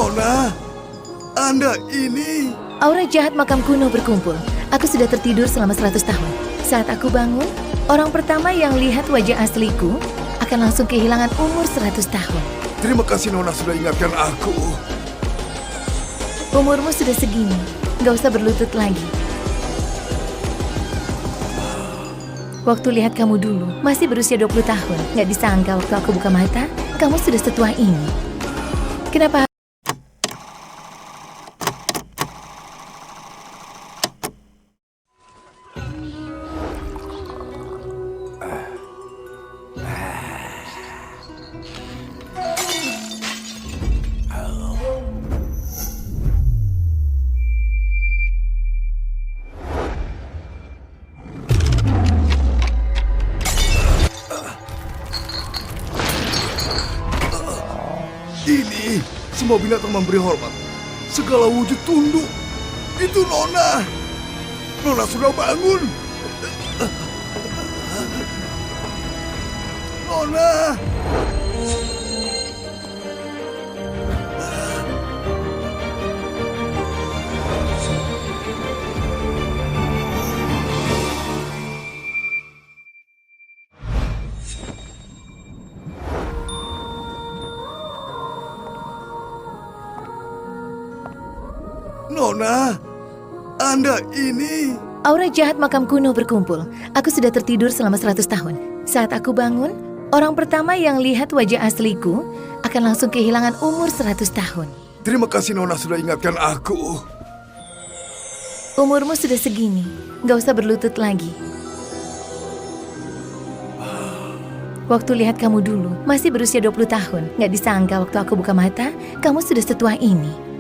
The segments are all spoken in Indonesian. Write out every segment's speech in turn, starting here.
Nona, Anda ini... Aura jahat makam kuno berkumpul. Aku sudah tertidur selama 100 tahun. Saat aku bangun, orang pertama yang lihat wajah asliku akan langsung kehilangan umur 100 tahun. Terima kasih Nona sudah ingatkan aku. Umurmu sudah segini, gak usah berlutut lagi. Waktu lihat kamu dulu, masih berusia 20 tahun. Gak disangka waktu aku buka mata, kamu sudah setua ini. Kenapa? Ini semua binatang memberi hormat. Segala wujud tunduk. Itu Nona. Nona sudah bangun. Nona. Nona, Anda ini... Aura jahat makam kuno berkumpul. Aku sudah tertidur selama 100 tahun. Saat aku bangun, orang pertama yang lihat wajah asliku akan langsung kehilangan umur 100 tahun. Terima kasih Nona sudah ingatkan aku. Umurmu sudah segini, gak usah berlutut lagi. Waktu lihat kamu dulu, masih berusia 20 tahun. Gak disangka waktu aku buka mata, kamu sudah setua ini.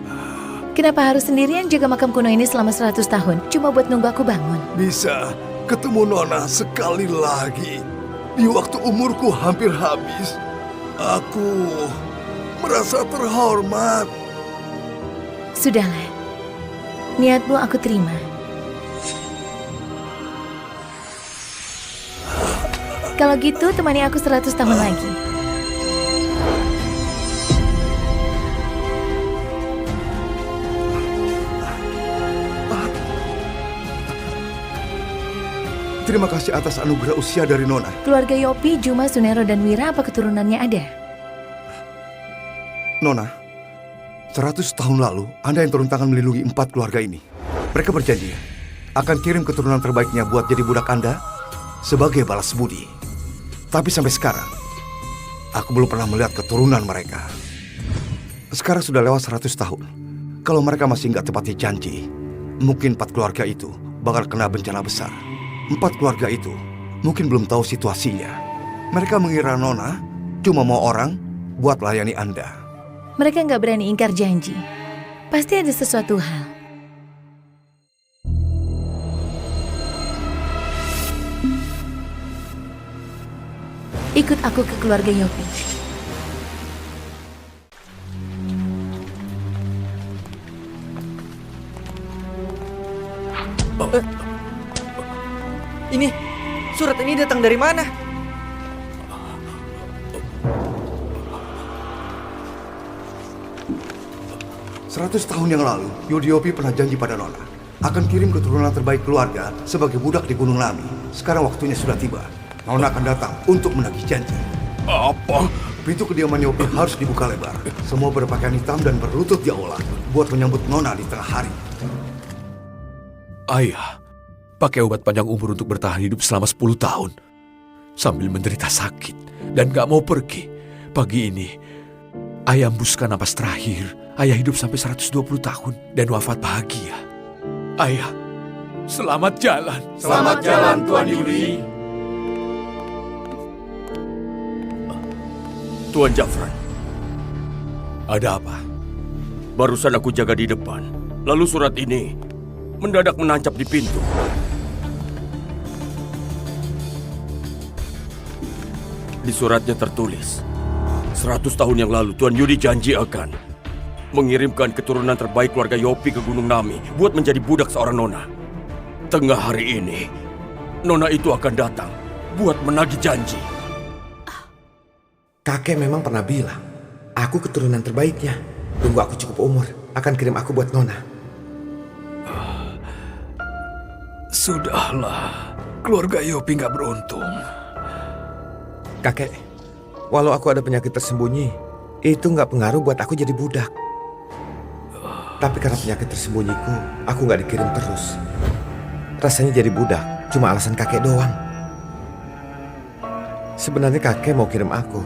Kenapa harus sendirian jaga makam kuno ini selama 100 tahun? Cuma buat nunggu aku bangun. Bisa ketemu Nona sekali lagi. Di waktu umurku hampir habis, aku merasa terhormat. Sudahlah, niatmu aku terima. Kalau gitu, temani aku 100 tahun lagi. Terima kasih atas anugerah usia dari Nona. Keluarga Yopi, Juma, Sunero, dan Wira, apa keturunannya ada? Nona, 100 tahun lalu, Anda yang turun tangan melindungi 4 keluarga ini. Mereka berjanji akan kirim keturunan terbaiknya buat jadi budak Anda sebagai balas budi. Tapi sampai sekarang, aku belum pernah melihat keturunan mereka. Sekarang sudah lewat 100 tahun. Kalau mereka masih nggak tepati janji, mungkin 4 keluarga itu bakal kena bencana besar. 4 keluarga itu mungkin belum tahu situasinya. Mereka mengira Nona cuma mau orang buat melayani Anda. Mereka nggak berani ingkar janji. Pasti ada sesuatu hal. Ikut aku ke keluarga Yopi. Ini, surat ini datang dari mana? Seratus tahun yang lalu, Yudhiopi pernah janji pada Nona akan kirim keturunan terbaik keluarga sebagai budak di Gunung Lami. Sekarang waktunya sudah tiba. Nona akan datang untuk menagih janji. Apa? Pintu kediaman Yopi harus dibuka lebar. Semua berpakaian hitam dan berlutut di aula buat menyambut Nona di tengah hari. Ayah, pakai obat panjang umur untuk bertahan hidup selama 10 tahun. Sambil menderita sakit dan gak mau pergi. Pagi ini, ayah hembuskan napas terakhir. Ayah hidup sampai 120 tahun dan wafat bahagia. Ayah, selamat jalan. Selamat jalan, Tuan Yudi. Tuan Jafran. Ada apa? Barusan aku jaga di depan. Lalu surat ini mendadak menancap di pintu. Di suratnya tertulis, 100 tahun yang lalu Tuan Yudi janji akan mengirimkan keturunan terbaik keluarga Yopi ke Gunung Nami buat menjadi budak seorang nona. Tengah hari ini, nona itu akan datang buat menagih janji. Kakek memang pernah bilang, aku keturunan terbaiknya. Tunggu aku cukup umur, akan kirim aku buat Nona. Sudahlah, keluarga Yopi nggak beruntung. Kakek, walau aku ada penyakit tersembunyi, itu nggak pengaruh buat aku jadi budak. Tapi karena penyakit tersembunyiku, aku nggak dikirim terus. Rasanya jadi budak cuma alasan kakek doang. Sebenarnya kakek mau kirim aku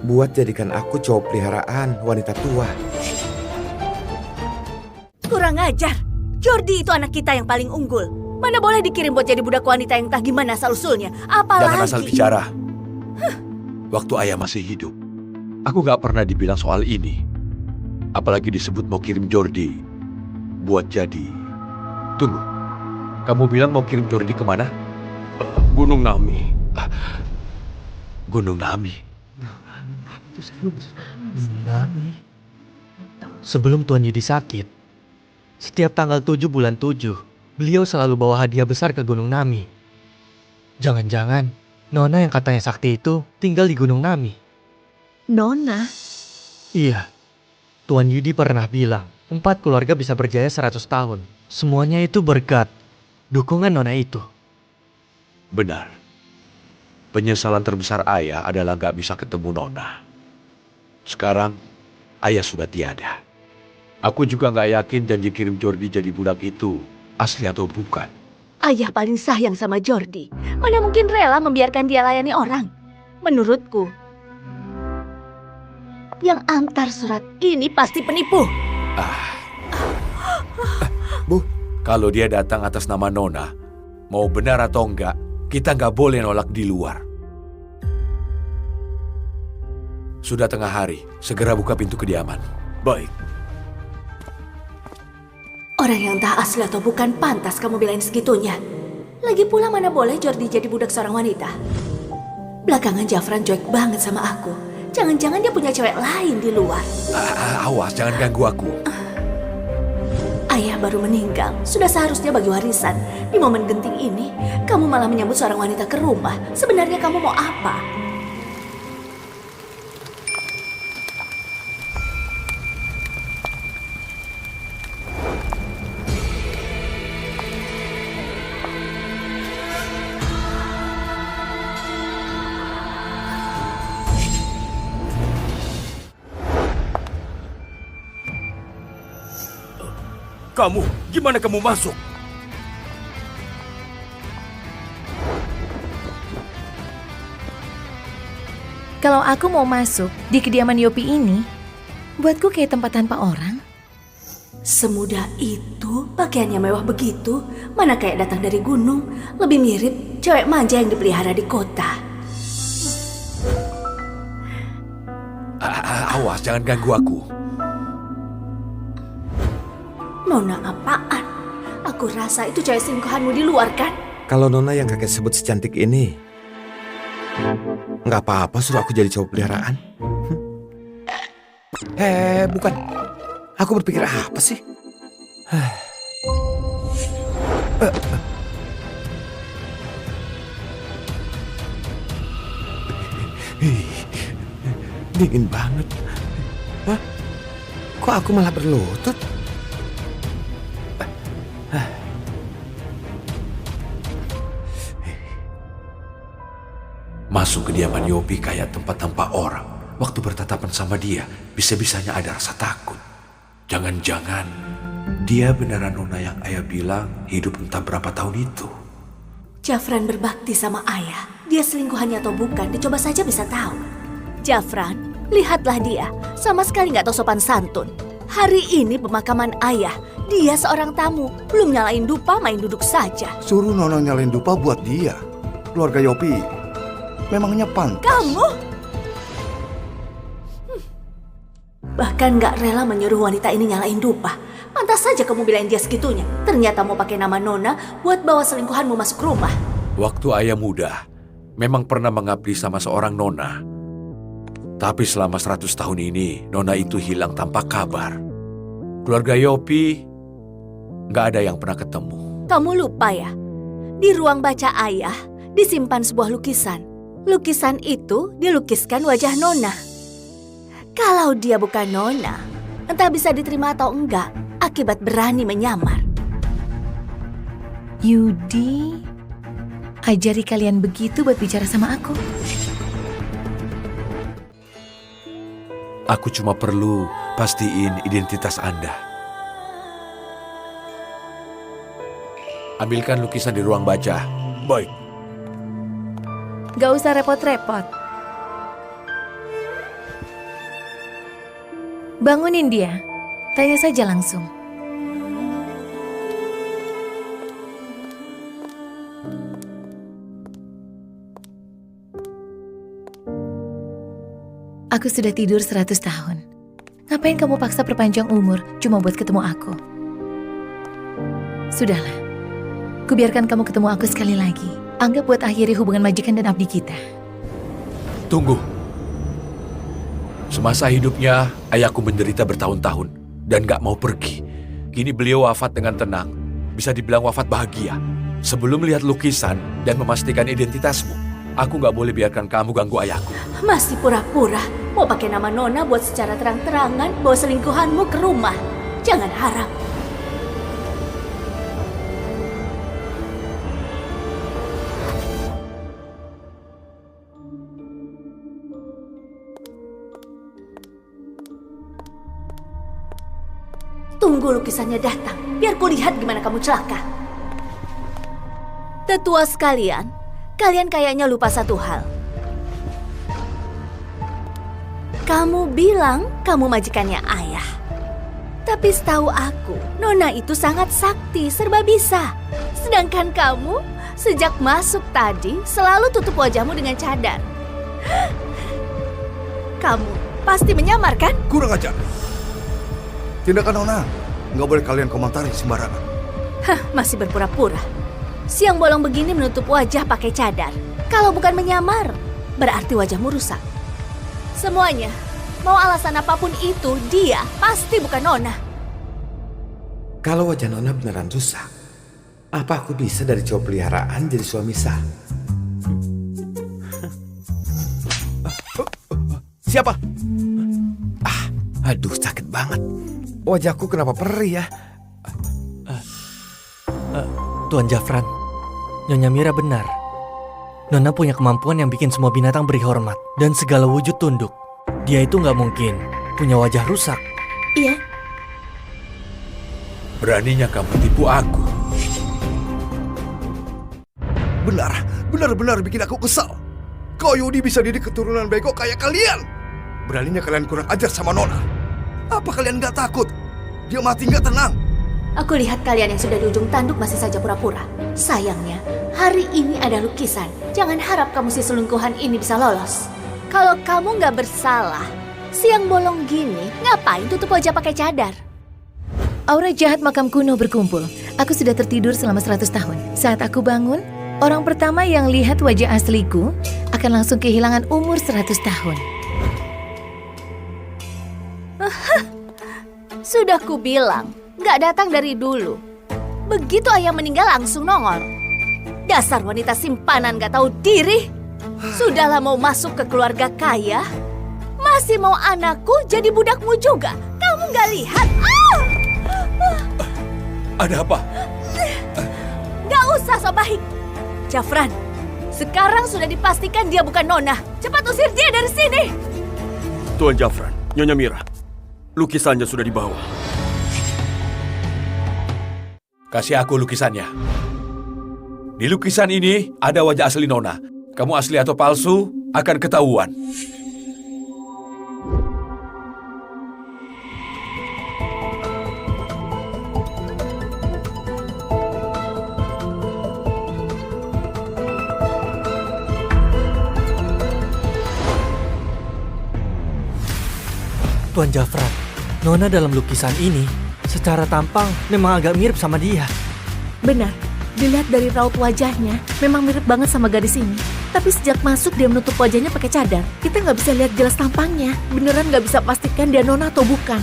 buat jadikan aku cowok peliharaan wanita tua. Kurang ajar. Jordi itu anak kita yang paling unggul. Mana boleh dikirim buat jadi budak wanita yang entah gimana asal-usulnya. Apalagi... Jangan asal bicara. Waktu ayah masih hidup, aku nggak pernah dibilang soal ini. Apalagi disebut mau kirim Jordi buat jadi. Tunggu, kamu bilang mau kirim Jordi kemana? Gunung Nami. Gunung Nami. Sebelum Tuan Yudi sakit, setiap tanggal 7 bulan 7, beliau selalu bawa hadiah besar ke Gunung Nami. Jangan-jangan Nona yang katanya sakti itu tinggal di Gunung Nami. Nona? Iya, Tuan Yudi pernah bilang 4 keluarga bisa berjaya 100 tahun. Semuanya itu berkat dukungan Nona itu. Benar. Penyesalan terbesar ayah adalah gak bisa ketemu Nona. Sekarang, ayah sudah tiada. Aku juga gak yakin janji kirim Jordi jadi budak itu asli atau bukan. Ayah paling sayang sama Jordi. Mana mungkin rela membiarkan dia layani orang? Menurutku, yang antar surat ini pasti penipu. Bu, Kalau dia datang atas nama Nona, mau benar atau enggak, kita nggak boleh nolak di luar. Sudah tengah hari, segera buka pintu kediaman. Baik. Orang yang entah asli atau bukan pantas kamu belain segitunya. Lagi pula mana boleh Jordi jadi budak seorang wanita. Belakangan Jafran cuek banget sama aku. Jangan-jangan dia punya cewek lain di luar. Awas, jangan ganggu aku. Ayah baru meninggal, sudah seharusnya bagi warisan. Di momen genting ini, kamu malah menyambut seorang wanita ke rumah. Sebenarnya kamu mau apa? Kamu, gimana kamu masuk? Kalau aku mau masuk di kediaman Yopi ini, buatku kayak tempat tanpa orang. Semudah itu, pakaiannya mewah begitu. Mana kayak datang dari gunung. Lebih mirip cewek manja yang dipelihara di kota. Awas, jangan ganggu aku. Nona apaan? Aku rasa itu cewek selingkuhanmu di luar kan? kalau Nona yang kakek sebut secantik ini, nggak apa-apa suruh aku jadi cowok peliharaan. Bukan. Aku berpikir apa sih? Dingin banget. Hah? Kok aku malah berlutut? Masuk kediaman Yopi kayak tempat tanpa orang. Waktu bertatapan sama dia, bisa-bisanya ada rasa takut. Jangan-jangan dia beneran Nona yang ayah bilang hidup entah berapa tahun itu. Jafran berbakti sama ayah. Dia selingkuhannya atau bukan, dicoba saja bisa tahu. Jafran, lihatlah dia. Sama sekali nggak tahu sopan santun. Hari ini pemakaman ayah. Dia seorang tamu. Belum nyalain dupa, main duduk saja. Suruh Nona nyalain dupa buat dia. Keluarga Yopi memangnya pantas. Kamu? Bahkan nggak rela menyuruh wanita ini nyalain dupa. Pantas saja kamu bilain dia segitunya. Ternyata mau pakai nama Nona buat bawa selingkuhanmu masuk rumah. Waktu ayah muda, memang pernah mengabdi sama seorang Nona. Tapi selama 100 tahun ini, Nona itu hilang tanpa kabar. Keluarga Yopi nggak ada yang pernah ketemu. Kamu lupa ya? Di ruang baca ayah disimpan sebuah lukisan. Lukisan itu dilukiskan wajah Nona. Kalau dia bukan Nona, Entah bisa diterima atau enggak, akibat berani menyamar. Yudi, ajari kalian begitu buat bicara sama aku. Aku cuma perlu pastiin identitas Anda. Ambilkan lukisan di ruang baca. Baik. Gak usah repot-repot. Bangunin dia. Tanya saja langsung. Aku sudah tidur 100 tahun. Ngapain kamu paksa perpanjang umur cuma buat ketemu aku? Sudahlah. Kubiarkan kamu ketemu aku sekali lagi. Anggap buat akhiri hubungan majikan dan abdi kita. Tunggu. Semasa hidupnya, ayahku menderita bertahun-tahun dan gak mau pergi. Kini beliau wafat dengan tenang. Bisa dibilang wafat bahagia. Sebelum melihat lukisan dan memastikan identitasmu, aku gak boleh biarkan kamu ganggu ayahku. Masih pura-pura. Mau pakai nama Nona buat secara terang-terangan bawa selingkuhanmu ke rumah. Jangan harap. Tunggu lukisannya datang, biar kulihat gimana kamu celaka. Tetua sekalian, kalian kayaknya lupa satu hal. Kamu bilang kamu majikannya ayah. Tapi setahu aku, Nona itu sangat sakti, serba bisa. Sedangkan kamu, sejak masuk tadi, selalu tutup wajahmu dengan cadar. Kamu pasti menyamar, kan? Kurang ajar. Tindakan Nona, nggak boleh kalian komentari sembarangan. Hah, masih berpura-pura. Siang bolong begini menutup wajah pakai cadar. Kalau bukan menyamar, berarti wajahmu rusak. Semuanya, mau alasan apapun itu, dia pasti bukan Nona. Kalau wajah Nona beneran rusak, apa aku bisa dari cowok peliharaan jadi suami sah? Siapa? Aduh, sakit banget. Wajahku kenapa perih ya? Tuan Jafran, Nyonya Mira benar. Nona punya kemampuan yang bikin semua binatang beri hormat dan segala wujud tunduk. Dia itu nggak mungkin punya wajah rusak. Iya, Beraninya kamu tipu aku. Benar-benar bikin aku kesal. Kok Yudi bisa didik keturunan bego kayak kalian? Beraninya kalian kurang ajar sama Nona. Apa kalian nggak takut? Dia mati nggak tenang. aku lihat kalian yang sudah di ujung tanduk masih saja pura-pura. Sayangnya, hari ini ada lukisan. Jangan harap kamu si selingkuhan ini bisa lolos. Kalau kamu nggak bersalah, siang bolong gini, ngapain tutup wajah pakai cadar? Aura jahat makam kuno berkumpul. Aku sudah tertidur selama 100 tahun. Saat aku bangun, orang pertama yang lihat wajah asliku akan langsung kehilangan umur 100 tahun. Sudah kubilang, nggak datang dari dulu. Begitu ayah meninggal langsung nongol. Dasar wanita simpanan nggak tahu diri. Sudahlah mau masuk ke keluarga kaya, masih mau anakku jadi budakmu juga. Kamu nggak lihat? Ada apa? Nggak usah sok baik. Jafran, sekarang sudah dipastikan dia bukan Nona. Cepat usir dia dari sini. Tuan Jafran, Nyonya Mira, lukisannya sudah dibawa. Kasih aku lukisannya. Di lukisan ini ada wajah asli Nona. Kamu asli atau palsu akan ketahuan. Tuan Jafran, Nona dalam lukisan ini secara tampang memang agak mirip sama dia. Benar, dilihat dari raut wajahnya, memang mirip banget sama gadis ini. Tapi sejak masuk dia menutup wajahnya pakai cadar. Kita nggak bisa lihat jelas tampangnya. Beneran nggak bisa pastikan dia Nona atau bukan.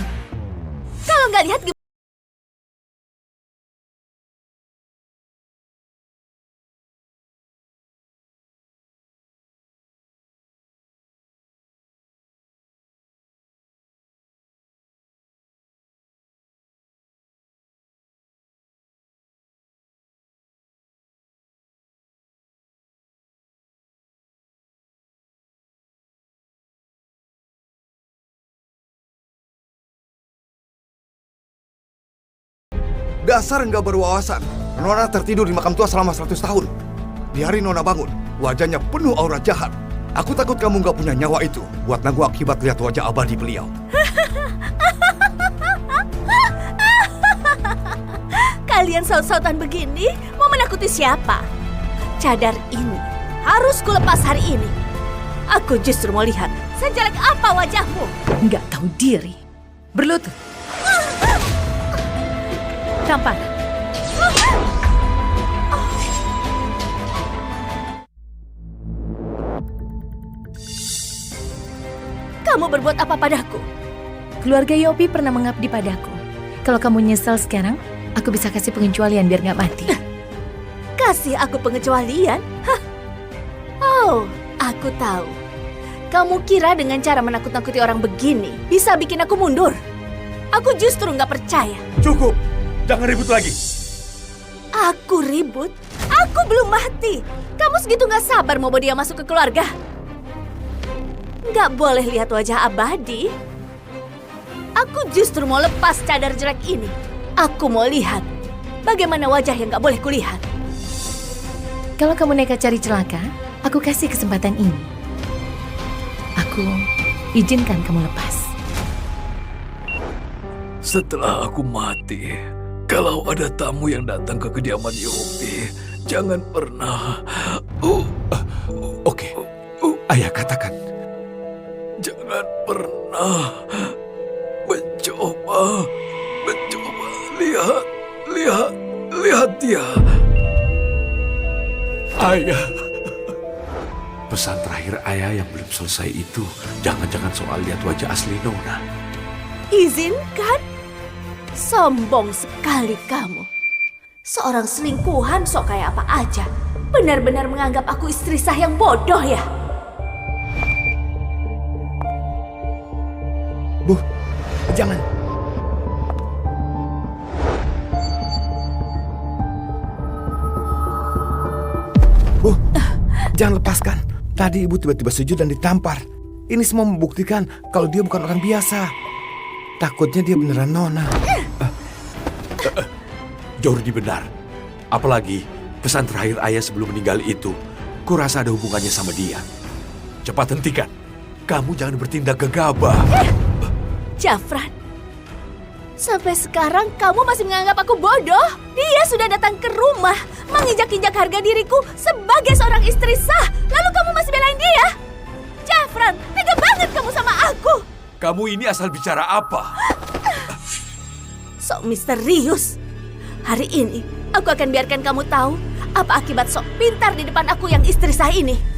Kalau nggak lihat Dasar nggak berwawasan. Nona tertidur di makam tua selama 100 tahun. Di hari Nona bangun, wajahnya penuh aura jahat. Aku takut kamu nggak punya nyawa itu buat nanggung akibat lihat wajah abadi beliau. Kalian saut-sautan begini mau menakuti siapa? Cadar ini harus kulepas hari ini. Aku justru mau lihat sejelek apa wajahmu. Nggak tahu diri. Berlutut. Tampar. Kamu berbuat apa padaku? Keluarga Yopi pernah mengabdi padaku. Kalau kamu nyesal sekarang, aku bisa kasih pengecualian biar nggak mati. Kasih aku pengecualian? Hah? Oh, aku tahu. Kamu kira dengan cara menakut-nakuti orang begini bisa bikin aku mundur? Aku justru nggak percaya. Cukup, jangan ribut lagi. Aku ribut? Aku belum mati. Kamu segitu nggak sabar mau bawa dia masuk ke keluarga? Nggak boleh lihat wajah abadi. Aku justru mau lepas cadar jelek ini. Aku mau lihat bagaimana wajah yang nggak boleh kulihat. Kalau kamu nekat cari celaka, aku kasih kesempatan ini. Aku izinkan kamu lepas. Setelah aku mati, kalau ada tamu yang datang ke kediaman Yopi, jangan pernah... Oke, ayah katakan. Jangan pernah mencoba lihat dia. Ayah. Pesan terakhir ayah yang belum selesai itu, jangan-jangan soal lihat wajah asli Nona. Izinkan? Sombong sekali kamu. Seorang selingkuhan sok kayak apa aja. Benar-benar menganggap aku istri sah yang bodoh ya? Bu, jangan. Bu, jangan lepaskan. Tadi ibu tiba-tiba sujud dan ditampar. Ini semua membuktikan kalau dia bukan orang biasa. Takutnya dia beneran Nona. Jordi benar. Apalagi pesan terakhir ayah sebelum meninggal itu, kurasa ada hubungannya sama dia. Cepat hentikan. Kamu jangan bertindak gegabah. Jafran, sampai sekarang kamu masih menganggap aku bodoh? Dia sudah datang ke rumah, menginjak-injak harga diriku sebagai seorang istri sah. Lalu kamu masih belain dia? Jafran, tega banget kamu sama aku. Kamu ini asal bicara apa? Sok misterius. Hari ini, aku akan biarkan kamu tahu apa akibat sok pintar di depan aku yang istri sah ini.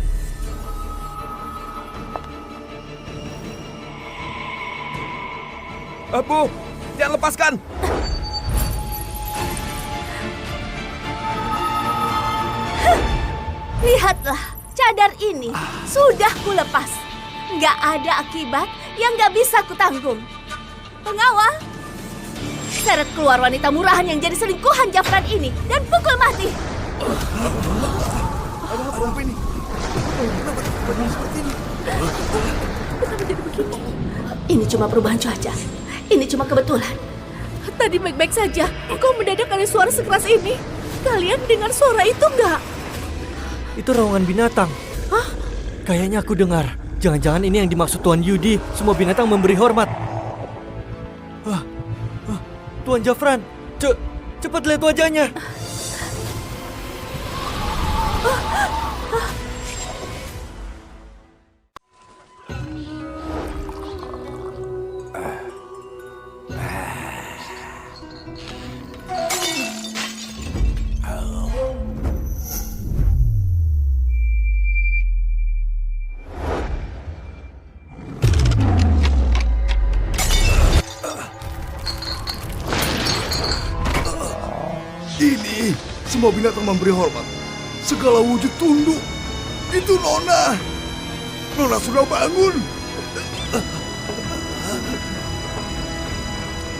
Bu, jangan lepaskan. Lihatlah, cadar ini sudah kulepas. Nggak ada akibat yang nggak bisa kutanggung. Pengawal, seret keluar wanita murahan yang jadi selingkuhan Jafran ini dan pukul mati. Ada apa ini? Benar seperti ini. Kenapa jadi begini? Ini cuma perubahan cuaca. Ini cuma kebetulan. Tadi baik-baik saja. Kok mendadak ada suara sekeras ini? Kalian dengar suara itu nggak? Itu raungan binatang. Hah? Kayaknya aku dengar. Jangan-jangan ini yang dimaksud Tuan Yudi. Semua binatang memberi hormat. Tuan Jafran, cepat lihat wajahnya. Ini semua binatang memberi hormat. Segala wujud tunduk. Itu Nona. Nona sudah bangun.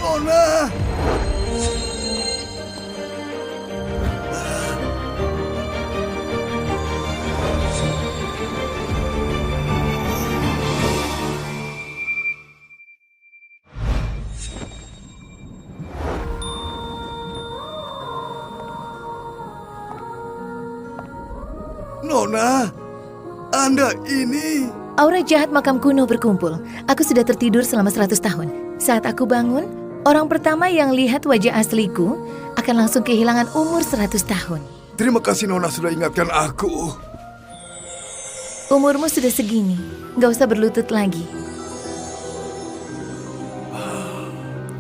Nona. Nona, Anda ini... Aura jahat makam kuno berkumpul. Aku sudah tertidur selama 100 tahun. Saat aku bangun, orang pertama yang lihat wajah asliku akan langsung kehilangan umur 100 tahun. Terima kasih Nona sudah ingatkan aku. Umurmu sudah segini, nggak usah berlutut lagi.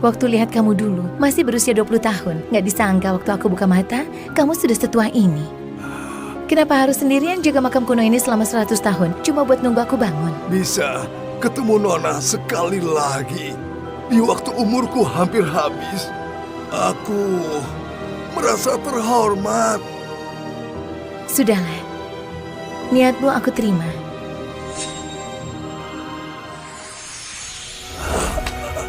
Waktu lihat kamu dulu, masih berusia 20 tahun. Nggak disangka waktu aku buka mata, kamu sudah setua ini. Kenapa harus sendirian jaga makam kuno ini selama 100 tahun? Cuma buat nunggu aku bangun. Bisa ketemu Nona sekali lagi. Di waktu umurku hampir habis, aku merasa terhormat. Sudahlah, niatmu aku terima.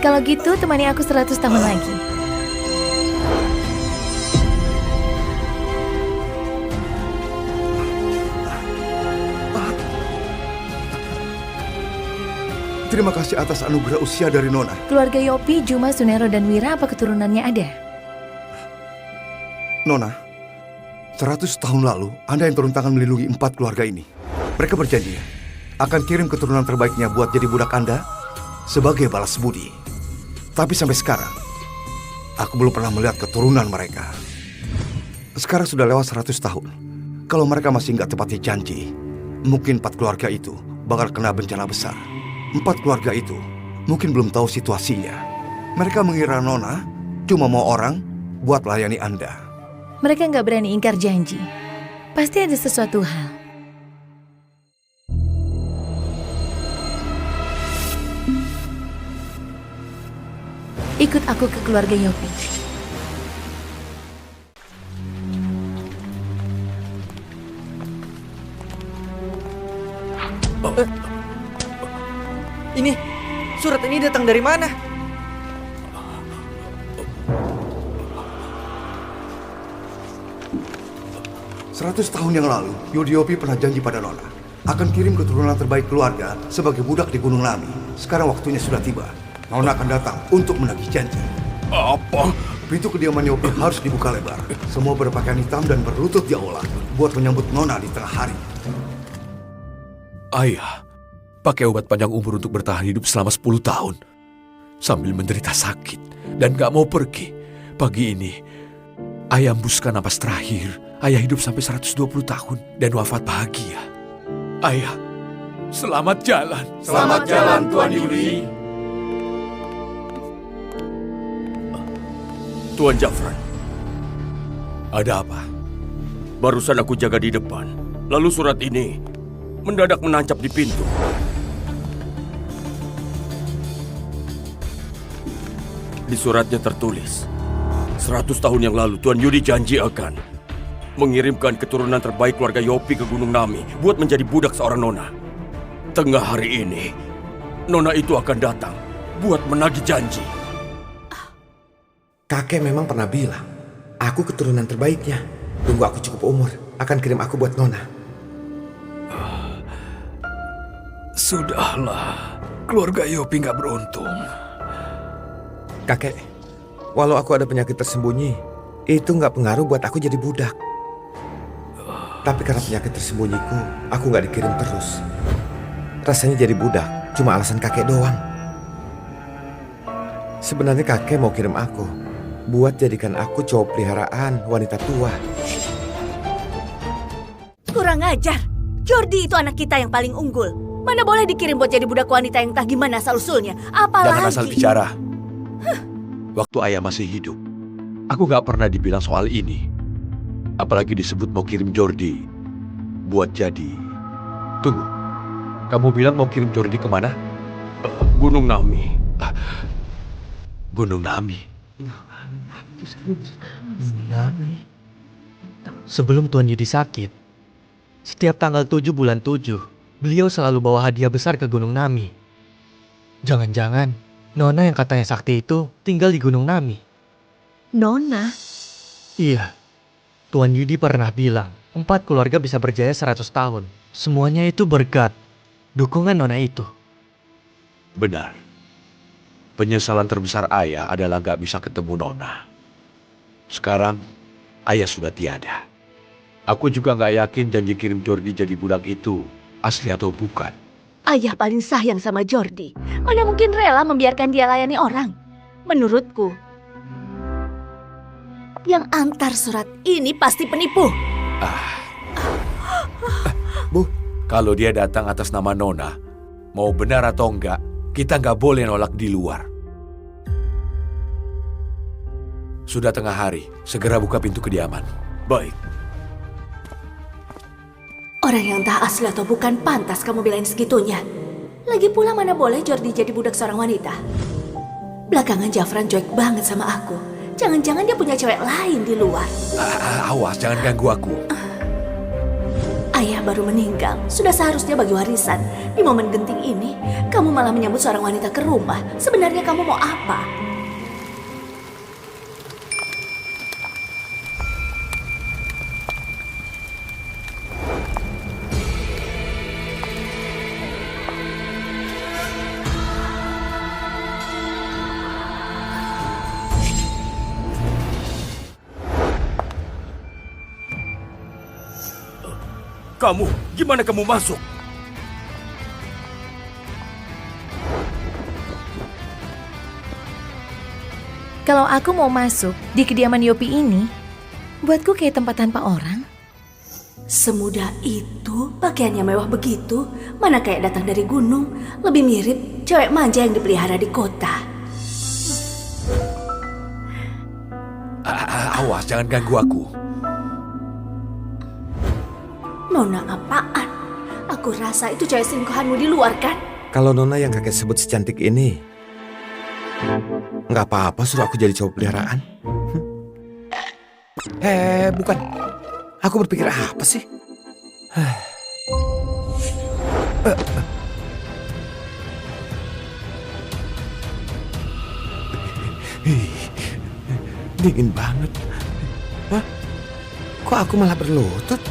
Kalau gitu, temani aku 100 tahun lagi. Terima kasih atas anugerah usia dari Nona. Keluarga Yopi, Juma, Sunero, dan Wira, apa keturunannya ada? Nona, 100 tahun lalu, Anda yang turun tangan melindungi 4 keluarga ini. Mereka berjanji akan kirim keturunan terbaiknya buat jadi budak Anda sebagai balas budi. Tapi sampai sekarang, aku belum pernah melihat keturunan mereka. Sekarang sudah lewat 100 tahun. Kalau mereka masih nggak tepati janji, mungkin 4 keluarga itu bakal kena bencana besar. 4 keluarga itu mungkin belum tahu situasinya. Mereka mengira Nona cuma mau orang buat layani Anda. Mereka nggak berani ingkar janji. Pasti ada sesuatu hal. Ikut aku ke keluarga Yopi. Ini, surat ini datang dari mana? Seratus tahun yang lalu, Yudhiopi pernah janji pada Nona akan kirim keturunan terbaik keluarga sebagai budak di Gunung Nami. Sekarang waktunya sudah tiba. Nona akan datang untuk menagih janji. Apa? Pintu kediaman Yopi harus dibuka lebar. Semua berpakaian hitam dan berlutut di aula buat menyambut Nona di tengah hari. Ayah, pakai obat panjang umur untuk bertahan hidup selama 10 tahun. Sambil menderita sakit dan gak mau pergi. Pagi ini, ayah hembuskan napas terakhir. Ayah hidup sampai 120 tahun dan wafat bahagia. Ayah, selamat jalan. Selamat jalan, Tuan Yuri. Tuan Jafran, Ada apa? barusan aku jaga di depan. Lalu surat ini mendadak menancap di pintu. Di suratnya tertulis, 100 tahun yang lalu Tuan Yudi janji akan mengirimkan keturunan terbaik keluarga Yopi ke Gunung Nami buat menjadi budak seorang nona. Tengah hari ini, nona itu akan datang buat menagih janji. Kakek memang pernah bilang, aku keturunan terbaiknya. Tunggu aku cukup umur, akan kirim aku buat Nona. Sudahlah, keluarga Yopi gak beruntung. Kakek, walau aku ada penyakit tersembunyi, itu nggak pengaruh buat aku jadi budak. Tapi karena penyakit tersembunyiku, aku nggak dikirim terus. Rasanya jadi budak cuma alasan kakek doang. Sebenarnya kakek mau kirim aku buat jadikan aku cowok peliharaan wanita tua. Kurang ajar. Jordi itu anak kita yang paling unggul. Mana boleh dikirim buat jadi budak wanita yang entah gimana asal-usulnya. Apalagi... Jangan asal bicara. Waktu ayah masih hidup, aku gak pernah dibilang soal ini. Apalagi disebut mau kirim Jordi buat jadi. Tunggu, kamu bilang mau kirim Jordi kemana? Gunung Nami. Gunung Nami. Sebelum Tuan Yudi sakit, setiap tanggal 7 bulan 7, beliau selalu bawa hadiah besar ke Gunung Nami. Jangan-jangan Nona yang katanya sakti itu tinggal di Gunung Nami. Nona? Iya, Tuan Yudi pernah bilang 4 keluarga bisa berjaya 100 tahun. Semuanya itu berkat dukungan Nona itu. Benar. Penyesalan terbesar ayah adalah gak bisa ketemu Nona. Sekarang, ayah sudah tiada. Aku juga nggak yakin janji kirim Jordi jadi budak itu asli atau bukan. Ayah paling sayang sama Jordi. Mana mungkin rela membiarkan dia layani orang? Menurutku, yang antar surat ini pasti penipu. Bu, Kalau dia datang atas nama Nona, mau benar atau enggak, kita nggak boleh nolak di luar. Sudah tengah hari, segera buka pintu kediaman. Baik. Orang yang entah asli atau bukan pantas kamu belain segitunya. Lagi pula mana boleh Jordi jadi budak seorang wanita. Belakangan Jafran cuek banget sama aku. Jangan-jangan dia punya cewek lain di luar. Awas, jangan ganggu aku. Ayah baru meninggal, sudah seharusnya bagi warisan. Di momen genting ini, kamu malah menyambut seorang wanita ke rumah. Sebenarnya kamu mau apa? Kamu, gimana kamu masuk? Kalau aku mau masuk di kediaman Yopi ini, buatku kayak tempat tanpa orang. Semudah itu, pakaiannya mewah begitu. Mana kayak datang dari gunung. Lebih mirip cewek manja yang dipelihara di kota. Awas, jangan ganggu aku. Nona apaan? Aku rasa itu cewek selingkuhanmu di luar kan? kalau Nona yang kakek sebut secantik ini, nggak apa-apa suruh aku jadi cowok peliharaan. Bukan. Aku berpikir apa sih? Dingin banget. Hah? Kok aku malah berlutut?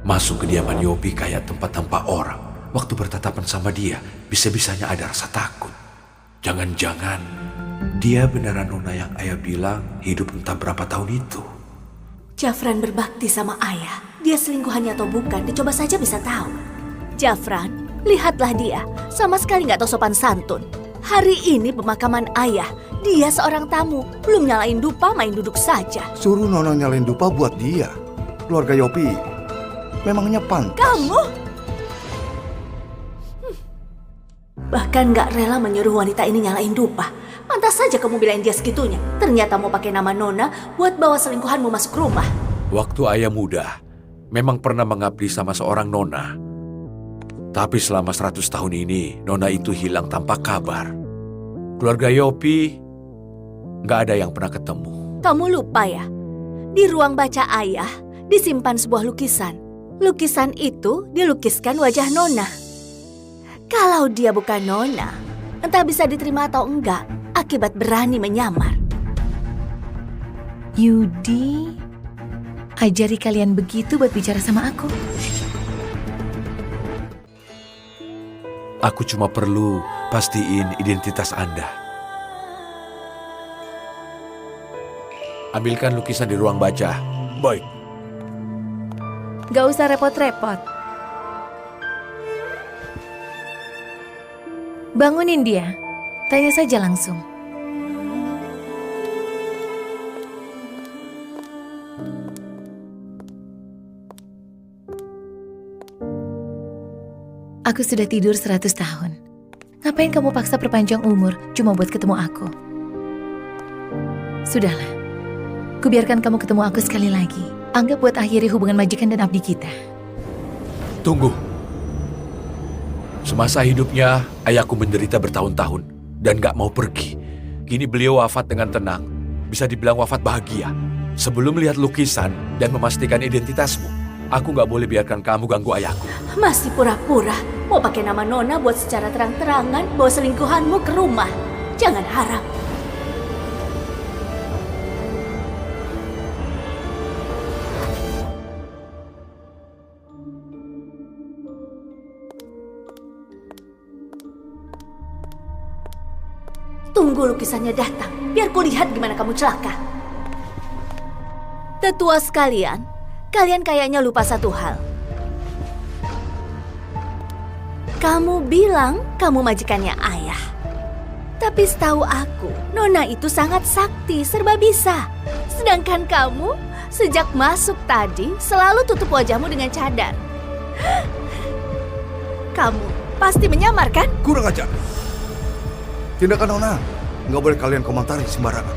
Masuk kediaman Yopi kayak tempat tanpa orang. Waktu bertatapan sama dia, bisa-bisanya ada rasa takut. Jangan-jangan dia beneran Nona yang ayah bilang hidup entah berapa tahun itu. Jafran berbakti sama ayah. Dia selingkuhannya atau bukan, dicoba saja bisa tahu. Jafran, lihatlah dia. Sama sekali nggak tahu sopan santun. Hari ini pemakaman ayah. Dia seorang tamu. Belum nyalain dupa, main duduk saja. Suruh Nona nyalain dupa buat dia. Keluarga Yopi memangnya pantas. Kamu? Bahkan nggak rela menyuruh wanita ini nyalain dupa. Pantas saja kamu bilain dia segitunya. Ternyata mau pakai nama Nona buat bawa selingkuhanmu masuk rumah. Waktu ayah muda, memang pernah mengabdi sama seorang Nona. Tapi selama 100 tahun ini, Nona itu hilang tanpa kabar. Keluarga Yopi nggak ada yang pernah ketemu. Kamu lupa ya? Di ruang baca ayah disimpan sebuah lukisan. Lukisan itu dilukiskan wajah Nona. Kalau dia bukan Nona, entah bisa diterima atau enggak akibat berani menyamar. Yudi, ajari kalian begitu buat bicara sama aku. Aku cuma perlu pastiin identitas Anda. Ambilkan lukisan di ruang baca. Baik. Gak usah repot-repot. Bangunin dia. Tanya saja langsung. Aku sudah tidur 100 tahun. Ngapain kamu paksa perpanjang umur cuma buat ketemu aku? Sudahlah. Kubiarkan kamu ketemu aku sekali lagi. Anggap buat akhiri hubungan majikan dan abdi kita. Tunggu. Semasa hidupnya, ayahku menderita bertahun-tahun dan gak mau pergi. Kini beliau wafat dengan tenang. Bisa dibilang wafat bahagia. Sebelum melihat lukisan dan memastikan identitasmu, aku gak boleh biarkan kamu ganggu ayahku. Masih pura-pura mau pakai nama Nona buat secara terang-terangan bawa selingkuhanmu ke rumah. Jangan harap. Tunggu lukisannya datang, biar kulihat gimana kamu celaka. Tetua sekalian, kalian kayaknya lupa satu hal. Kamu bilang kamu majikannya ayah. Tapi setahu aku, Nona itu sangat sakti, serba bisa. Sedangkan kamu, sejak masuk tadi, selalu tutup wajahmu dengan cadar. Kamu pasti menyamar, kan? Kurang ajar. Tindakan Nona, nggak boleh kalian komentari sembarangan.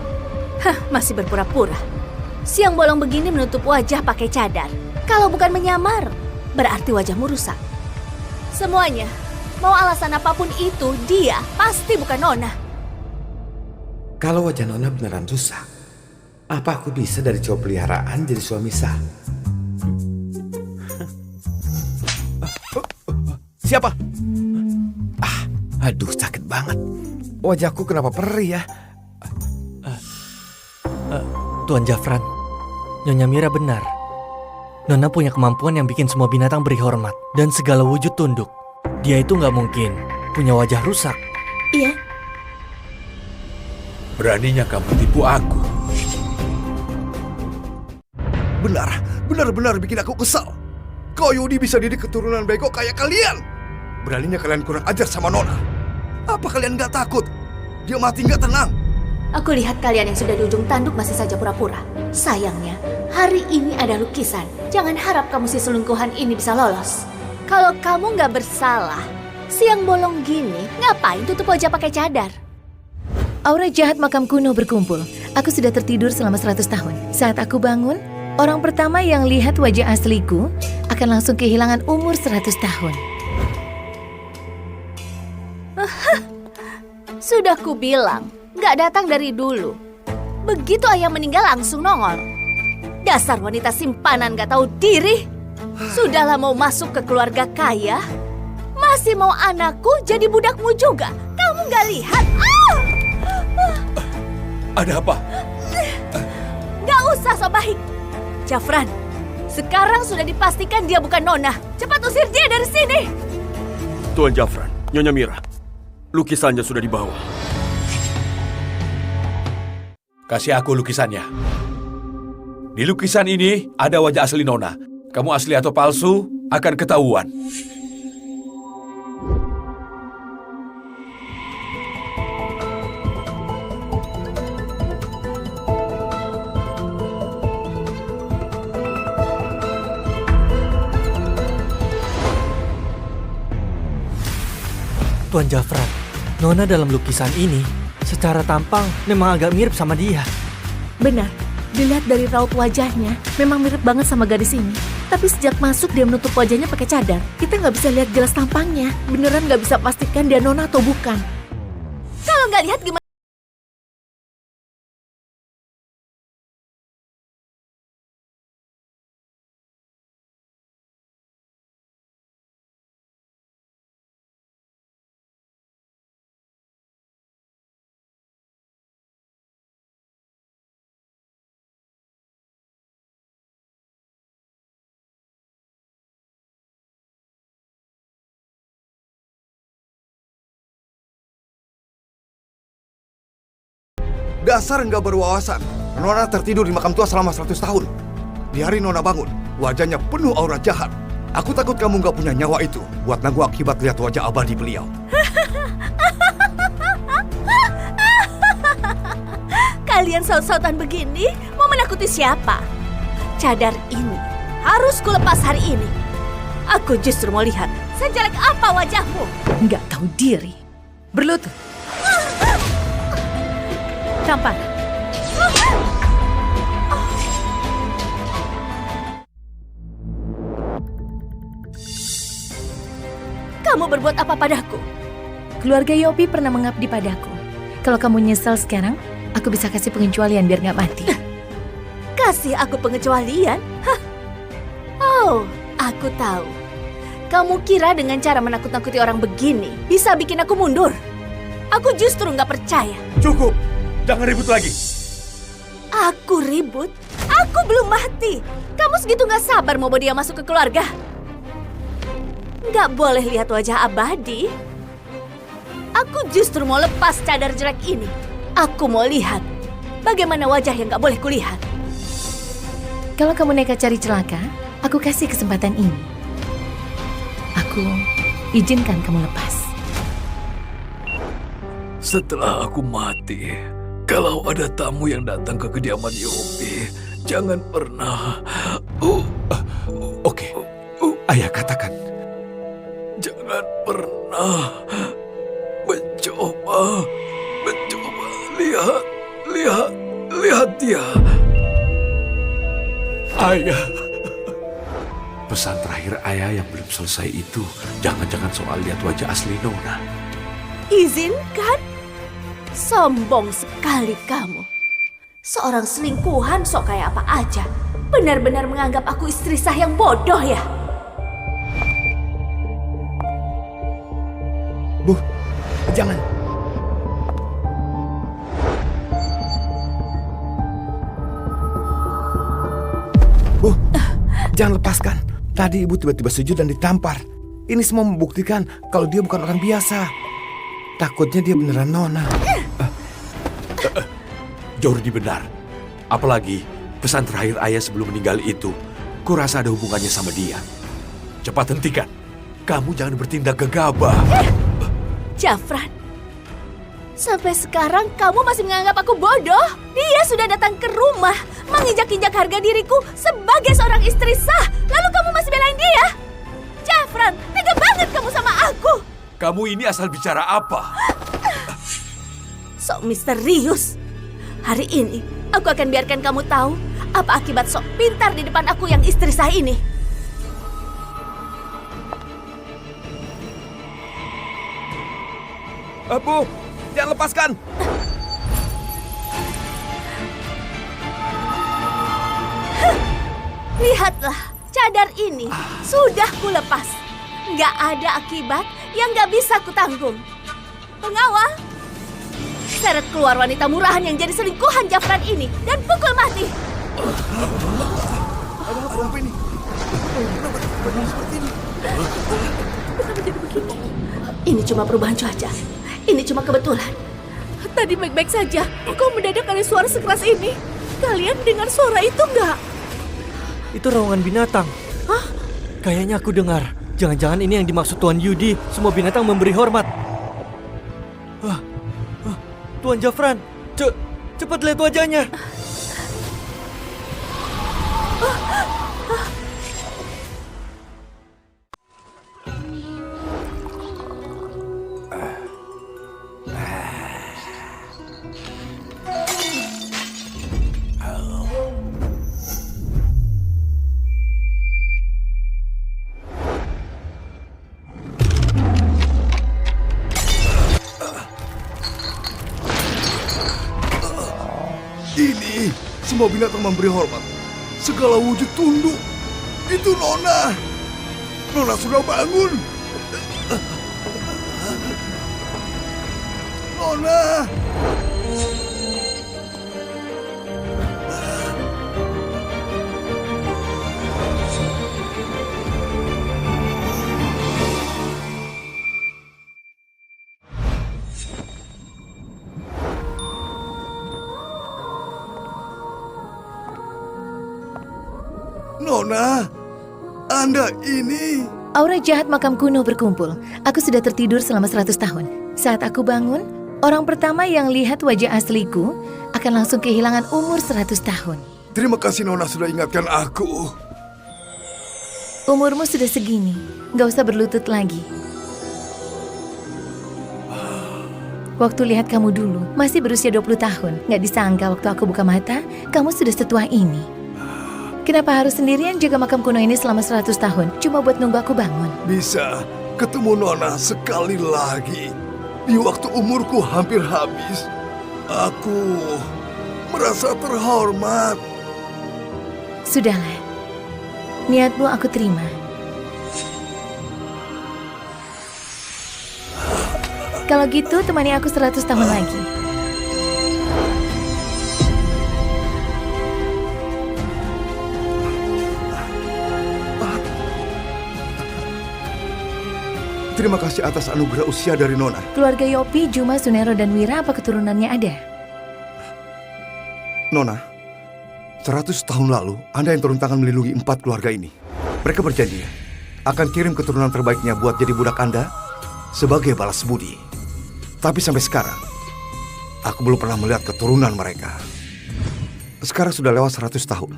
Hah, masih berpura-pura. Siang bolong begini menutup wajah pakai cadar. Kalau bukan menyamar, berarti wajahmu rusak. Semuanya, mau alasan apapun itu, dia pasti bukan Nona. Kalau wajah Nona beneran rusak, apa aku bisa dari cowok peliharaan jadi suami sah? Siapa? Aduh, sakit banget. Wajahku kenapa perih ya? Tuan Jafran, Nyonya Mira benar. Nona punya kemampuan yang bikin semua binatang beri hormat dan segala wujud tunduk. Dia itu nggak mungkin punya wajah rusak. Iya, Beraninya kamu tipu aku. Benar-benar bikin aku kesal. Kau Yudi bisa didik keturunan bego kayak kalian. Beraninya kalian kurang ajar sama Nona. Apa kalian nggak takut? Dia mati nggak tenang. aku lihat kalian yang sudah di ujung tanduk masih saja pura-pura. Sayangnya, hari ini ada lukisan. Jangan harap kamu si selingkuhan ini bisa lolos. Kalau kamu nggak bersalah, siang bolong gini, ngapain tutup wajah pakai cadar? Aura jahat makam kuno berkumpul. Aku sudah tertidur selama 100 tahun. Saat aku bangun, orang pertama yang lihat wajah asliku akan langsung kehilangan umur 100 tahun. Sudah kubilang, nggak datang dari dulu. Begitu ayah meninggal langsung nongol. Dasar wanita simpanan nggak tahu diri. Sudahlah mau masuk ke keluarga kaya, masih mau anakku jadi budakmu juga. Kamu nggak lihat? Ada apa? Nggak usah so baik. Jafran, sekarang sudah dipastikan dia bukan Nona. Cepat usir dia dari sini. Tuan Jafran, Nyonya Mira, lukisannya sudah dibawa. Kasih aku lukisannya. Di lukisan ini ada wajah asli Nona. Kamu asli atau palsu akan ketahuan. Tuan Jafran, Nona dalam lukisan ini secara tampang memang agak mirip sama dia. Benar, dilihat dari raut wajahnya, memang mirip banget sama gadis ini. Tapi sejak masuk dia menutup wajahnya pakai cadar. Kita nggak bisa lihat jelas tampangnya. Beneran nggak bisa pastikan dia Nona atau bukan. Kalau nggak lihat gimana? Dasar nggak berwawasan. Nona tertidur di makam tua selama 100 tahun. Di hari Nona bangun, wajahnya penuh aura jahat. Aku takut kamu nggak punya nyawa itu buat nanggung akibat lihat wajah abadi beliau. Kalian saut-sautan begini, mau menakuti siapa? Cadar ini harus kulepas hari ini. Aku justru mau lihat sejelek apa wajahmu. Nggak tahu diri. Berlutut. Tampar. Kamu berbuat apa padaku? Keluarga Yopi pernah mengabdi padaku. Kalau kamu nyesal sekarang, aku bisa kasih pengecualian biar nggak mati. Kasih aku pengecualian? Hah. Oh, aku tahu. Kamu kira dengan cara menakut-nakuti orang begini bisa bikin aku mundur? Aku justru nggak percaya. Cukup, jangan ribut lagi. Aku ribut? Aku belum mati. Kamu segitu nggak sabar mau bawa dia masuk ke keluarga? Nggak boleh lihat wajah abadi. Aku justru mau lepas cadar jelek ini. Aku mau lihat bagaimana wajah yang gak boleh kulihat. Kalau kamu nekat cari celaka, aku kasih kesempatan ini. Aku izinkan kamu lepas. Setelah aku mati, kalau ada tamu yang datang ke kediaman Yopi, jangan pernah... Oke, ayah katakan. Jangan pernah mencoba. Lihat dia. Ayah. Pesan terakhir ayah yang belum selesai itu, jangan-jangan soal lihat wajah asli Nona. Izinkan? Sombong sekali kamu. Seorang selingkuhan sok kayak apa aja. Benar-benar menganggap aku istri sah yang bodoh ya? Bu, jangan. Bu, jangan lepaskan. Tadi ibu tiba-tiba sujud dan ditampar. Ini semua membuktikan kalau dia bukan orang biasa. Takutnya dia beneran Nona. Jordi benar. Apalagi pesan terakhir ayah sebelum meninggal itu, kurasa ada hubungannya sama dia. Cepat hentikan. Kamu jangan bertindak gegabah. Jafran, sampai sekarang kamu masih menganggap aku bodoh? Dia sudah datang ke rumah, menginjak-injak harga diriku sebagai seorang istri sah. Lalu kamu masih belain dia? Jafran, tega banget kamu sama aku. Kamu ini asal bicara apa? Sok misterius. Hari ini, aku akan biarkan kamu tahu apa akibat sok pintar di depan aku yang istri sah ini. Bu, jangan lepaskan. Lihatlah, cadar ini sudah kulepas. Nggak ada akibat yang nggak bisa kutanggung. Pengawal, seret keluar wanita murahan yang jadi selingkuhan Jafran ini dan pukul mati. Apa ini? Kenapa seperti ini? Kenapa jadi begini? Ini cuma perubahan cuaca. Ini cuma kebetulan. Tadi baik-baik saja. Kok mendadak ada suara sekeras ini? Kalian dengar suara itu nggak? Itu raungan binatang. Hah? Kayaknya aku dengar. Jangan-jangan ini yang dimaksud Tuan Yudi. Semua binatang memberi hormat. Tuan Jafran, cepat lihat wajahnya. Ini semua binatang memberi hormat. Segala wujud tunduk. Itu Nona. Nona sudah bangun. Nona. Nona, Anda ini... Aura jahat makam kuno berkumpul. Aku sudah tertidur selama 100 tahun. Saat aku bangun, orang pertama yang lihat wajah asliku akan langsung kehilangan umur 100 tahun. Terima kasih Nona sudah ingatkan aku. Umurmu sudah segini, gak usah berlutut lagi. Waktu lihat kamu dulu, masih berusia 20 tahun. Gak disangka waktu aku buka mata, kamu sudah setua ini. Kenapa harus sendirian jaga makam kuno ini selama 100 tahun? Cuma buat nunggu aku bangun. Bisa ketemu Nona sekali lagi. Di waktu umurku hampir habis. Aku merasa terhormat. Sudahlah. Niatmu aku terima. Kalau gitu temani aku 100 tahun lagi. Terima kasih atas anugerah usia dari Nona. Keluarga Yopi, Juma, Sunero, dan Wira apa keturunannya ada? Nona, 100 tahun lalu Anda yang turun tangan melindungi 4 keluarga ini. Mereka berjanji akan kirim keturunan terbaiknya buat jadi budak Anda sebagai balas budi. Tapi sampai sekarang, aku belum pernah melihat keturunan mereka. Sekarang sudah lewat 100 tahun.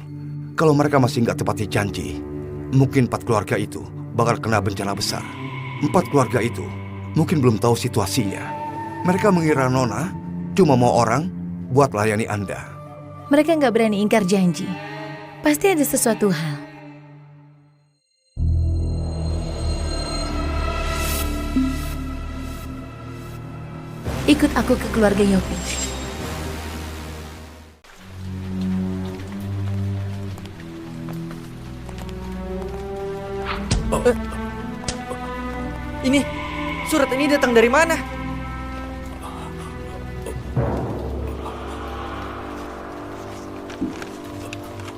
Kalau mereka masih nggak tepati janji, mungkin 4 keluarga itu bakal kena bencana besar. 4 keluarga itu mungkin belum tahu situasinya. Mereka mengira Nona cuma mau orang buat layani Anda. Mereka nggak berani ingkar janji. Pasti ada sesuatu hal. Ikut aku ke keluarga Yopi. Ini, surat ini datang dari mana?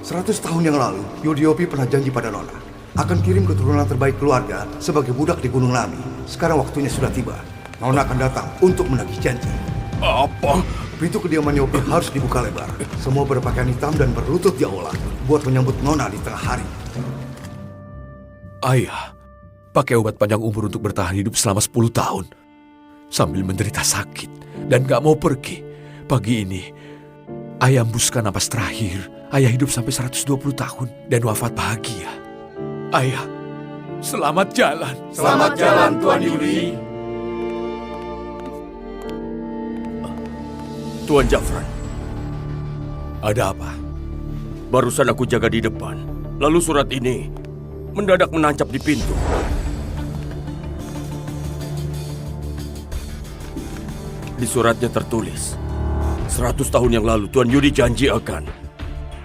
Seratus tahun yang lalu, Yudhiopi pernah janji pada Nona akan kirim keturunan terbaik keluarga sebagai budak di Gunung Nami. Sekarang waktunya sudah tiba. Nona akan datang untuk menagih janji. Apa? Pintu kediaman Yopi harus dibuka lebar. Semua berpakaian hitam dan berlutut di aula buat menyambut Nona di tengah hari. Ayah, pakai obat panjang umur untuk bertahan hidup selama 10 tahun. Sambil menderita sakit dan gak mau pergi. Pagi ini, ayah hembuskan napas terakhir. Ayah hidup sampai 120 tahun dan wafat bahagia. Ayah, selamat jalan. Selamat jalan, Tuan Yudi. Tuan Jafran, Ada apa? barusan aku jaga di depan. Lalu surat ini mendadak menancap di pintu. Di suratnya tertulis, 100 tahun yang lalu Tuan Yudi janji akan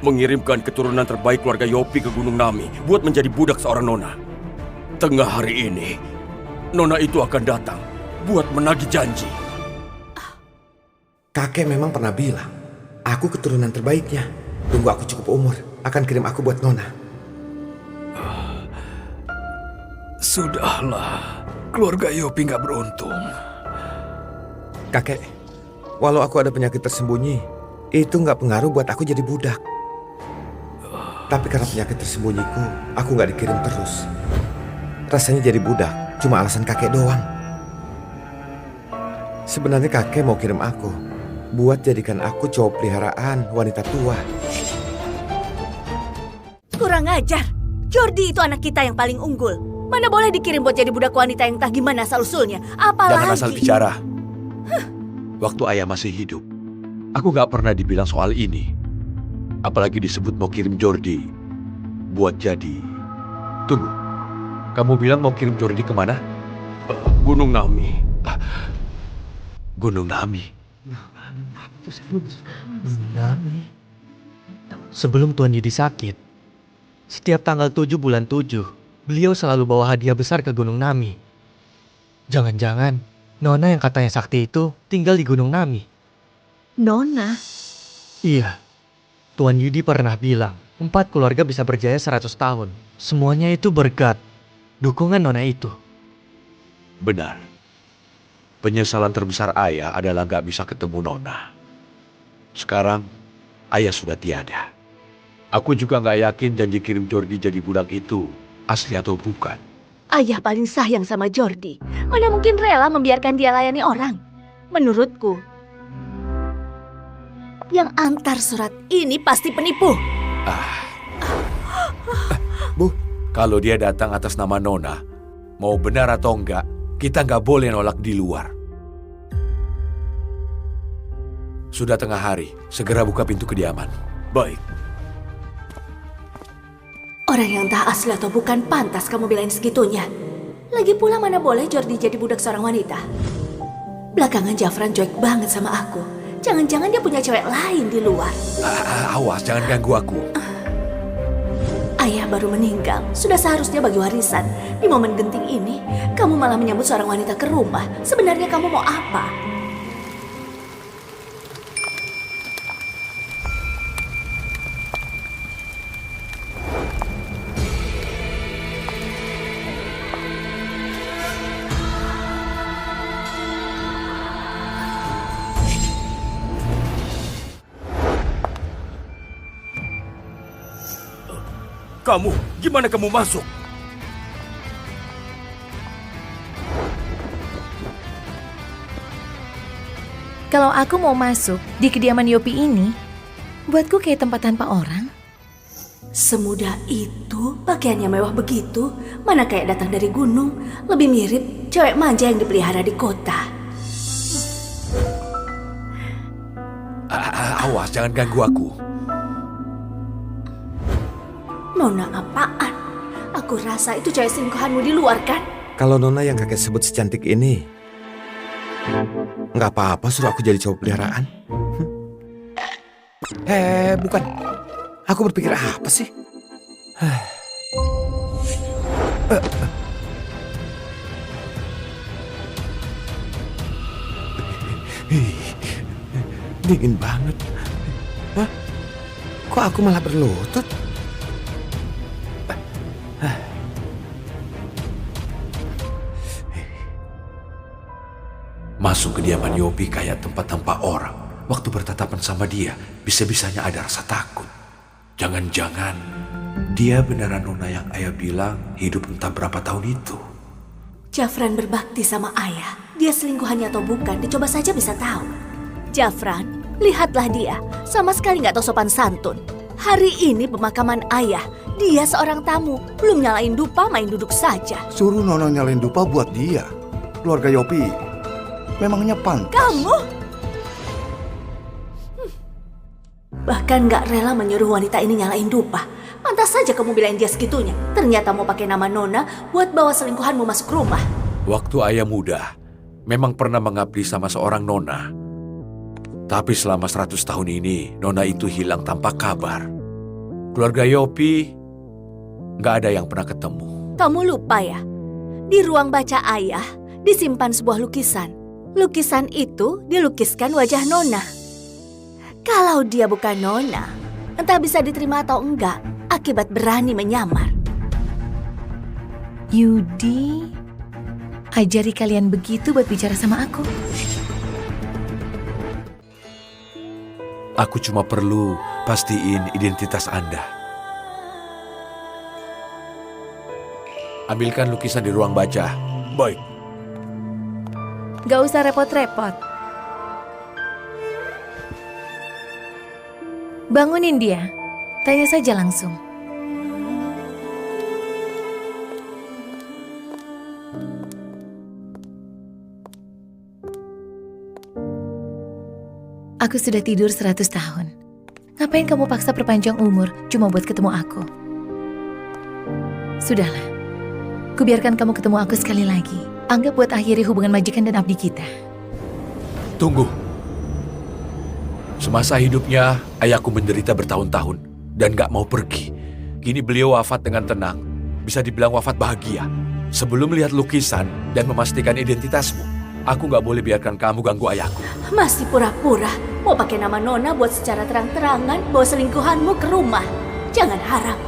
mengirimkan keturunan terbaik keluarga Yopi ke Gunung Nami buat menjadi budak seorang nona. Tengah hari ini, nona itu akan datang buat menagih janji. Kakek memang pernah bilang, aku keturunan terbaiknya. Tunggu aku cukup umur, akan kirim aku buat Nona. Sudahlah, keluarga Yopi nggak beruntung. Kakek, walau aku ada penyakit tersembunyi, itu nggak pengaruh buat aku jadi budak. Tapi karena penyakit tersembunyiku, aku nggak dikirim terus. Rasanya jadi budak cuma alasan kakek doang. Sebenarnya kakek mau kirim aku buat jadikan aku cowok peliharaan wanita tua. Kurang ajar. Jordi itu anak kita yang paling unggul. Mana boleh dikirim buat jadi budak wanita yang entah gimana asal-usulnya. Apalagi... Jangan asal bicara. Waktu ayah masih hidup, aku nggak pernah dibilang soal ini. Apalagi disebut mau kirim Jordi buat jadi. Tunggu, kamu bilang mau kirim Jordi kemana? Gunung Nami. Gunung Nami. Sebelum Tuan Yudi sakit, setiap tanggal 7 bulan 7, beliau selalu bawa hadiah besar ke Gunung Nami. Jangan-jangan Nona yang katanya sakti itu tinggal di Gunung Nami. Nona? Iya, Tuan Yudi pernah bilang 4 keluarga bisa berjaya 100 tahun. Semuanya itu berkat dukungan Nona itu. Benar. Penyesalan terbesar ayah adalah gak bisa ketemu Nona. Sekarang, ayah sudah tiada. Aku juga gak yakin janji kirim Jordi jadi budak itu asli atau bukan. Ayah paling sayang sama Jordi. Mana mungkin rela membiarkan dia layani orang? Menurutku, yang antar surat ini pasti penipu. Bu, kalau dia datang atas nama Nona, mau benar atau enggak, kita nggak boleh nolak di luar. Sudah tengah hari, segera buka pintu kediaman. Baik. Orang yang entah asli atau bukan pantas kamu belain segitunya. Lagi pula mana boleh Jordi jadi budak seorang wanita. Belakangan Jafran cuek banget sama aku. Jangan-jangan dia punya cewek lain di luar. Awas, jangan ganggu aku. Ayah baru meninggal, sudah seharusnya bagi warisan. Di momen genting ini, kamu malah menyambut seorang wanita ke rumah. Sebenarnya kamu mau apa? Gimana kamu masuk? Kalau aku mau masuk di kediaman Yopi ini, buatku kayak tempat tanpa orang. Semudah itu, pakaiannya mewah begitu, mana kayak datang dari gunung. Lebih mirip cewek manja yang dipelihara di kota. Awas, jangan ganggu aku. Nona apaan? Aku rasa itu cewek selingkuhanmu di luar kan? Kalau Nona yang kakek sebut secantik ini, nggak apa-apa suruh aku jadi cowok peliharaan. Bukan. Aku berpikir apa sih? Dingin banget. Hah? Kok aku malah berlutut? Masuk kediaman Yopi kayak tempat tanpa orang. Waktu bertatapan sama dia, bisa-bisanya ada rasa takut. Jangan-jangan dia beneran Nona yang ayah bilang hidup entah berapa tahun itu. Jafran berbakti sama ayah. Dia selingkuhannya atau bukan, dicoba saja bisa tahu. Jafran, lihatlah dia. Sama sekali nggak tahu sopan santun. Hari ini pemakaman ayah. Dia seorang tamu. Belum nyalain dupa, main duduk saja. Suruh Nona nyalain dupa buat dia. Keluarga Yopi memangnya pantas. Kamu? Bahkan nggak rela menyuruh wanita ini nyalain dupa. Pantas saja kamu bilang dia segitunya. Ternyata mau pakai nama Nona buat bawa selingkuhanmu masuk rumah. Waktu ayah muda, memang pernah mengabdi sama seorang Nona. Tapi selama 100 tahun ini, Nona itu hilang tanpa kabar. Keluarga Yopi nggak ada yang pernah ketemu. Kamu lupa ya? Di ruang baca ayah disimpan sebuah lukisan. Lukisan itu dilukiskan wajah Nona. Kalau dia bukan Nona, entah bisa diterima atau enggak akibat berani menyamar. Yudi, ajari kalian begitu buat bicara sama aku. Aku cuma perlu pastiin identitas Anda. Ambilkan lukisan di ruang baca. Baik. Gak usah repot-repot. Bangunin dia. Tanya saja langsung. Aku sudah tidur 100 tahun. Ngapain kamu paksa perpanjang umur cuma buat ketemu aku? Sudahlah. Kubiarkan kamu ketemu aku sekali lagi. Anggap buat akhiri hubungan majikan dan abdi kita. Tunggu. Semasa hidupnya, ayahku menderita bertahun-tahun dan gak mau pergi. Kini beliau wafat dengan tenang. Bisa dibilang wafat bahagia. Sebelum melihat lukisan dan memastikan identitasmu, aku gak boleh biarkan kamu ganggu ayahku. Masih pura-pura. Mau pakai nama Nona buat secara terang-terangan bawa selingkuhanmu ke rumah. Jangan harap.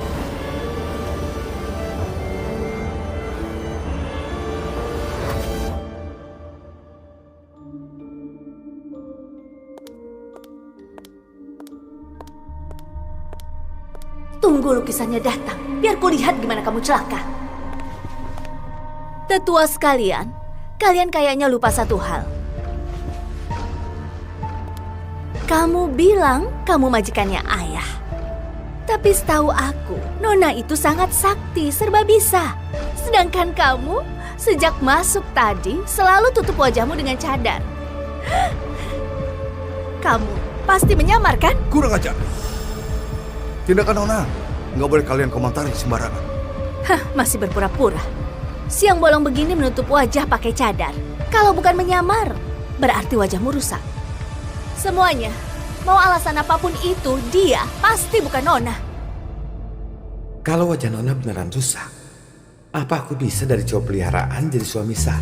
Tunggu lukisannya datang, biar kulihat gimana kamu celaka. Tetua sekalian, kalian kayaknya lupa satu hal. Kamu bilang kamu majikannya ayah. Tapi setahu aku, Nona itu sangat sakti, serba bisa. Sedangkan kamu, sejak masuk tadi, selalu tutup wajahmu dengan cadar. Kamu pasti menyamar, kan? Kurang ajar. Tindakan Nona nggak boleh kalian komentari sembarangan. Hah, masih berpura-pura. Siang bolong begini menutup wajah pakai cadar. Kalau bukan menyamar, berarti wajahmu rusak. Semuanya, mau alasan apapun itu, dia pasti bukan Nona. Kalau wajah Nona beneran rusak, apa aku bisa dari cowok peliharaan jadi suami sah?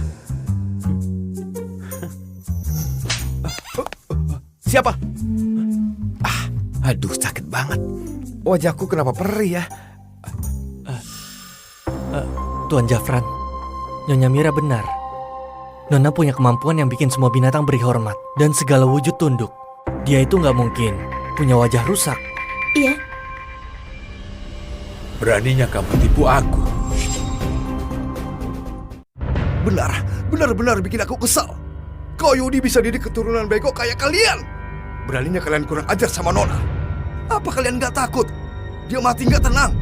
Siapa? Aduh, sakit banget. Wajahku kenapa perih ya? Tuan Jafran, Nyonya Mira benar. Nona punya kemampuan yang bikin semua binatang beri hormat dan segala wujud tunduk. Dia itu nggak mungkin punya wajah rusak. Iya. Beraninya kamu tipu aku. Benar-benar bikin aku kesal. Kau Yudi bisa didik keturunan bego kayak kalian. Beraninya kalian kurang ajar sama Nona. Apa kalian nggak takut? Dia mati nggak tenang.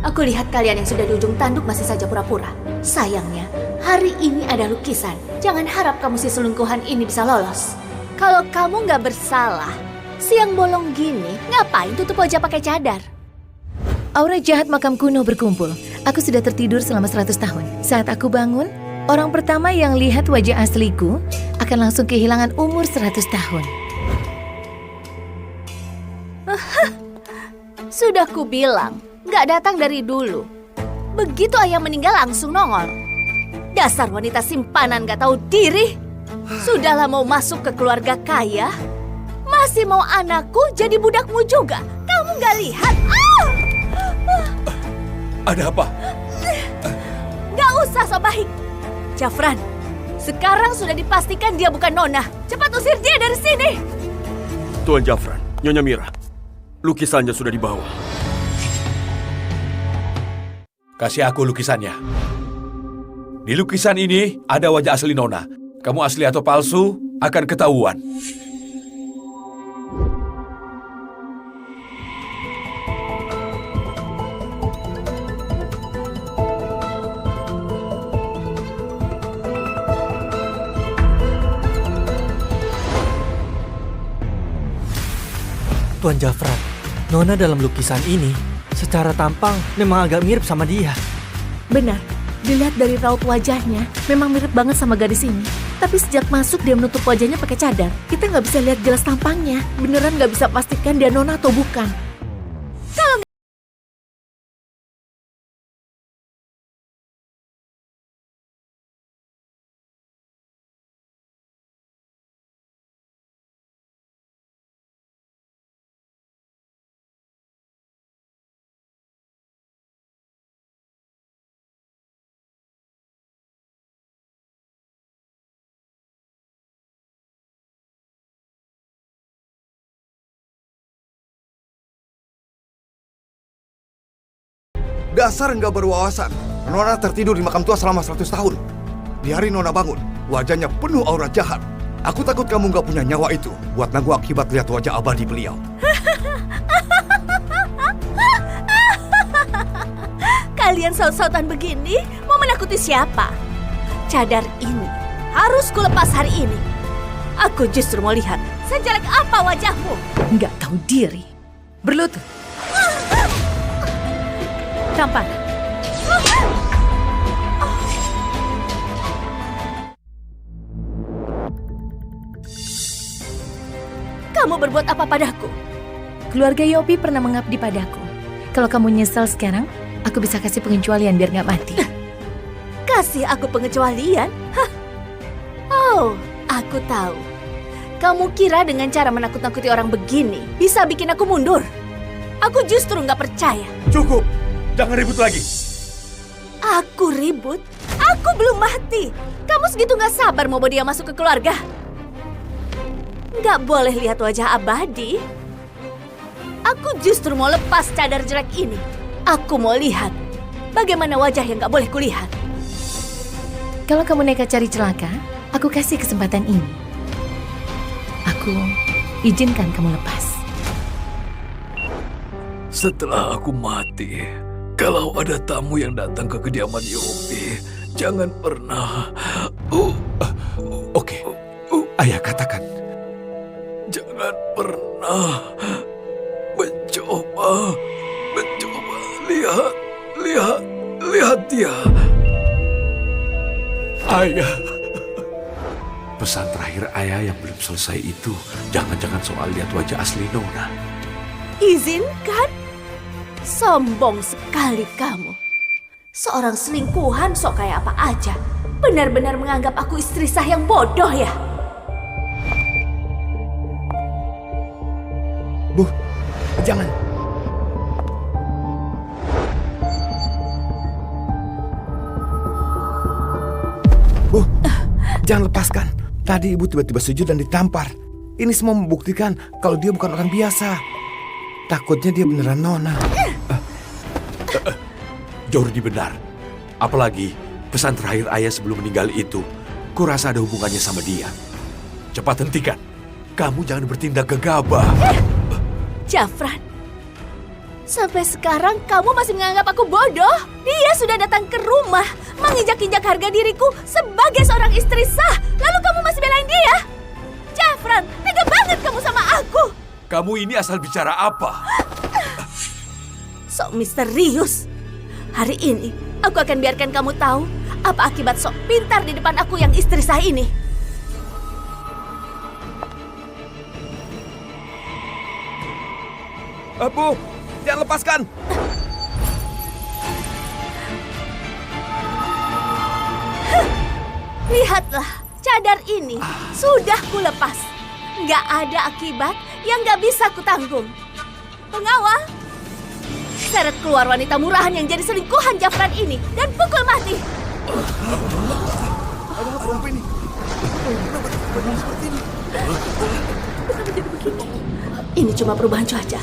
Aku lihat kalian yang sudah di ujung tanduk masih saja pura-pura. Sayangnya, hari ini ada lukisan. Jangan harap kamu si selingkuhan ini bisa lolos. Kalau kamu nggak bersalah, siang bolong gini, ngapain tutup wajah pakai cadar? Aura jahat makam kuno berkumpul. Aku sudah tertidur selama 100 tahun. Saat aku bangun, orang pertama yang lihat wajah asliku akan langsung kehilangan umur 100 tahun. Sudah kubilang, nggak datang dari dulu. Begitu ayah meninggal langsung nongol. Dasar wanita simpanan nggak tahu diri. Sudahlah mau masuk ke keluarga kaya, masih mau anakku jadi budakmu juga. Kamu nggak lihat? Ada apa? Nggak usah so baik. Jafran, sekarang sudah dipastikan dia bukan Nona. Cepat usir dia dari sini. Tuan Jafran, Nyonya Mira, lukisannya sudah dibawa. Kasih aku lukisannya. Di lukisan ini ada wajah asli Nona. Kamu asli atau palsu akan ketahuan. Tuan Jafran, Nona dalam lukisan ini secara tampang memang agak mirip sama dia. Benar, dilihat dari raut wajahnya, memang mirip banget sama gadis ini. Tapi sejak masuk dia menutup wajahnya pakai cadar. Kita nggak bisa lihat jelas tampangnya. Beneran nggak bisa pastikan dia Nona atau bukan. Dasar nggak berwawasan. Nona tertidur di makam tua selama 100 tahun. Di hari Nona bangun, wajahnya penuh aura jahat. Aku takut kamu nggak punya nyawa itu buat nanggung akibat lihat wajah abadi beliau. Kalian saut-sautan begini mau menakuti siapa? Cadar ini harus kulepas hari ini. Aku justru mau lihat sejelek apa wajahmu. Nggak tahu diri. Berlutut. Tampar. Kamu berbuat apa padaku? Keluarga Yopi pernah mengabdi padaku. Kalau kamu nyesal sekarang, aku bisa kasih pengecualian biar nggak mati. Kasih aku pengecualian? Hah? Oh, aku tahu. Kamu kira dengan cara menakut-nakuti orang begini bisa bikin aku mundur? Aku justru nggak percaya. Cukup, jangan ribut lagi. Aku ribut? Aku belum mati. Kamu segitu nggak sabar mau bawa dia masuk ke keluarga? Nggak boleh lihat wajah abadi. Aku justru mau lepas cadar jelek ini. Aku mau lihat bagaimana wajah yang nggak boleh kulihat. Kalau kamu nekat cari celaka, aku kasih kesempatan ini. Aku izinkan kamu lepas. Setelah aku mati, kalau ada tamu yang datang ke kediaman Yopi, jangan pernah... Oke, ayah katakan. Jangan pernah mencoba lihat dia. Ayah. Pesan terakhir ayah yang belum selesai itu, jangan-jangan soal lihat wajah asli Nona. Izinkan? Sombong sekali kamu. Seorang selingkuhan sok kayak apa aja. Benar-benar menganggap aku istri sah yang bodoh ya? Bu, jangan. Bu, jangan lepaskan. Tadi ibu tiba-tiba sujud dan ditampar. Ini semua membuktikan kalau dia bukan orang biasa. Takutnya dia beneran Nona. Jordi benar. Apalagi pesan terakhir ayah sebelum meninggal itu, kurasa ada hubungannya sama dia. Cepat hentikan. Kamu jangan bertindak gegabah. Jafran, sampai sekarang kamu masih menganggap aku bodoh? Dia sudah datang ke rumah, menginjak-injak harga diriku sebagai seorang istri sah. Lalu kamu masih belain dia? Jafran, tega banget kamu sama aku. Kamu ini asal bicara apa? Sok misterius. Hari ini, aku akan biarkan kamu tahu apa akibat sok pintar di depan aku yang istri sah ini. Bu, jangan lepaskan. Lihatlah, cadar ini sudah kulepas. Nggak ada akibat yang nggak bisa kutanggung. Pengawal, seret keluar wanita murahan yang jadi selingkuhan Jafran ini dan pukul mati. Ada apa ini? Kenapa seperti ini? Ini cuma perubahan cuaca.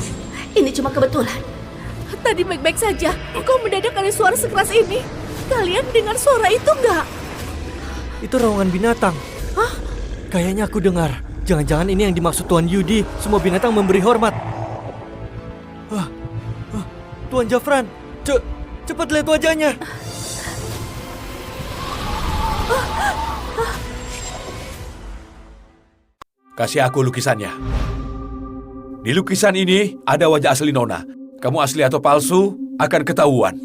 Ini cuma kebetulan. Tadi baik-baik saja. Kok mendadak ada suara sekeras ini? Kalian dengar suara itu nggak? Itu raungan binatang. Hah? Kayaknya aku dengar. Jangan-jangan ini yang dimaksud Tuan Yudi. Semua binatang memberi hormat. Tuan Jafran, cepat lihat wajahnya. Kasih aku lukisannya. Di lukisan ini ada wajah asli Nona. Kamu asli atau palsu akan ketahuan.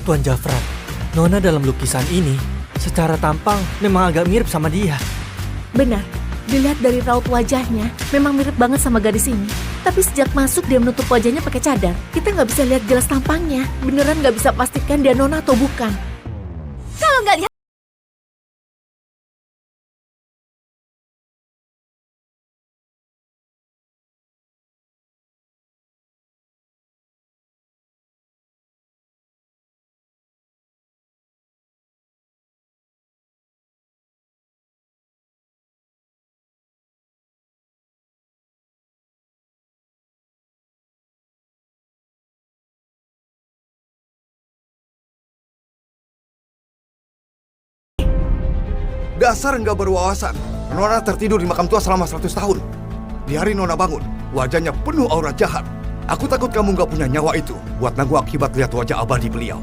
Tuan Jafran, Nona dalam lukisan ini secara tampang memang agak mirip sama dia. Benar, dilihat dari raut wajahnya, memang mirip banget sama gadis ini. Tapi sejak masuk dia menutup wajahnya pakai cadar. Kita nggak bisa lihat jelas tampangnya. Beneran nggak bisa pastikan dia Nona atau bukan. Kalau nggak lihat, Dasar nggak berwawasan. Nona tertidur di makam tua selama 100 tahun. Di hari Nona bangun, wajahnya penuh aura jahat. Aku takut kamu nggak punya nyawa itu buat nanggung akibat lihat wajah abadi beliau.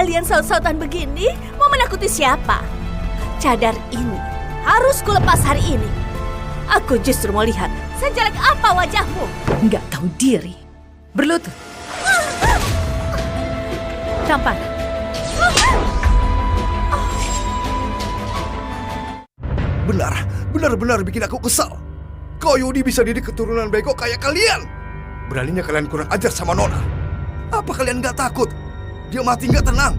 kalian saut-sautan begini mau menakuti siapa? Cadar ini harus kulepas hari ini. Aku justru mau lihat sejelek apa wajahmu. Nggak tahu diri. Berlutut. Tampar. Benar-benar bikin aku kesal. Kok Yudi bisa didik keturunan bego kayak kalian? Beraninya kalian kurang ajar sama Nona. Apa kalian nggak takut? Dia mati nggak tenang.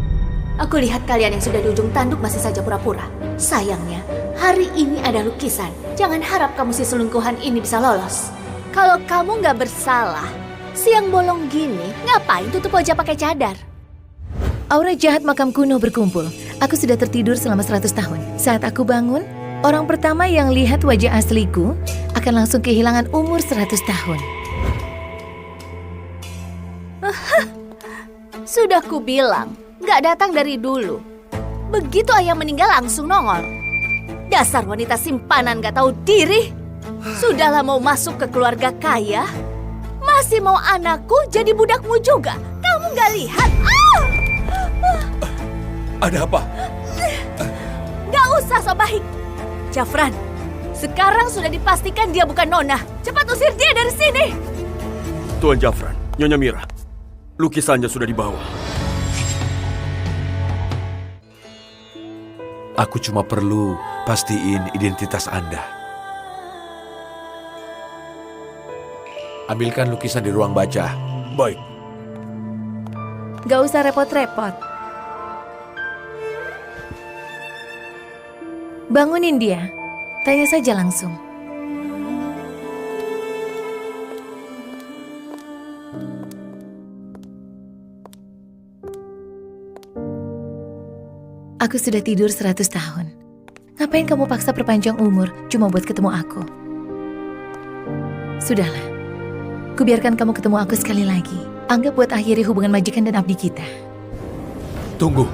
Aku lihat kalian yang sudah di ujung tanduk masih saja pura-pura. Sayangnya, hari ini ada lukisan. Jangan harap kamu si selingkuhan ini bisa lolos. Kalau kamu nggak bersalah, siang bolong gini, ngapain tutup wajah pakai cadar? Aura jahat makam kuno berkumpul. Aku sudah tertidur selama 100 tahun. Saat aku bangun, orang pertama yang lihat wajah asliku akan langsung kehilangan umur 100 tahun. Sudah kubilang, nggak datang dari dulu. Begitu ayah meninggal langsung nongol. Dasar wanita simpanan nggak tahu diri. Sudahlah mau masuk ke keluarga kaya, masih mau anakku jadi budakmu juga. Kamu nggak lihat? Ada apa? Nggak usah so baik. Jafran, sekarang sudah dipastikan dia bukan Nona. Cepat usir dia dari sini. Tuan Jafran, Nyonya Mira, lukisannya sudah dibawa. Aku cuma perlu pastiin identitas Anda. Ambilkan lukisan di ruang baca. Baik. Gak usah repot-repot. Bangunin dia. Tanya saja langsung. Aku sudah tidur 100 tahun. Ngapain kamu paksa perpanjang umur cuma buat ketemu aku? Sudahlah, kubiarkan kamu ketemu aku sekali lagi. Anggap buat akhiri hubungan majikan dan abdi kita. Tunggu.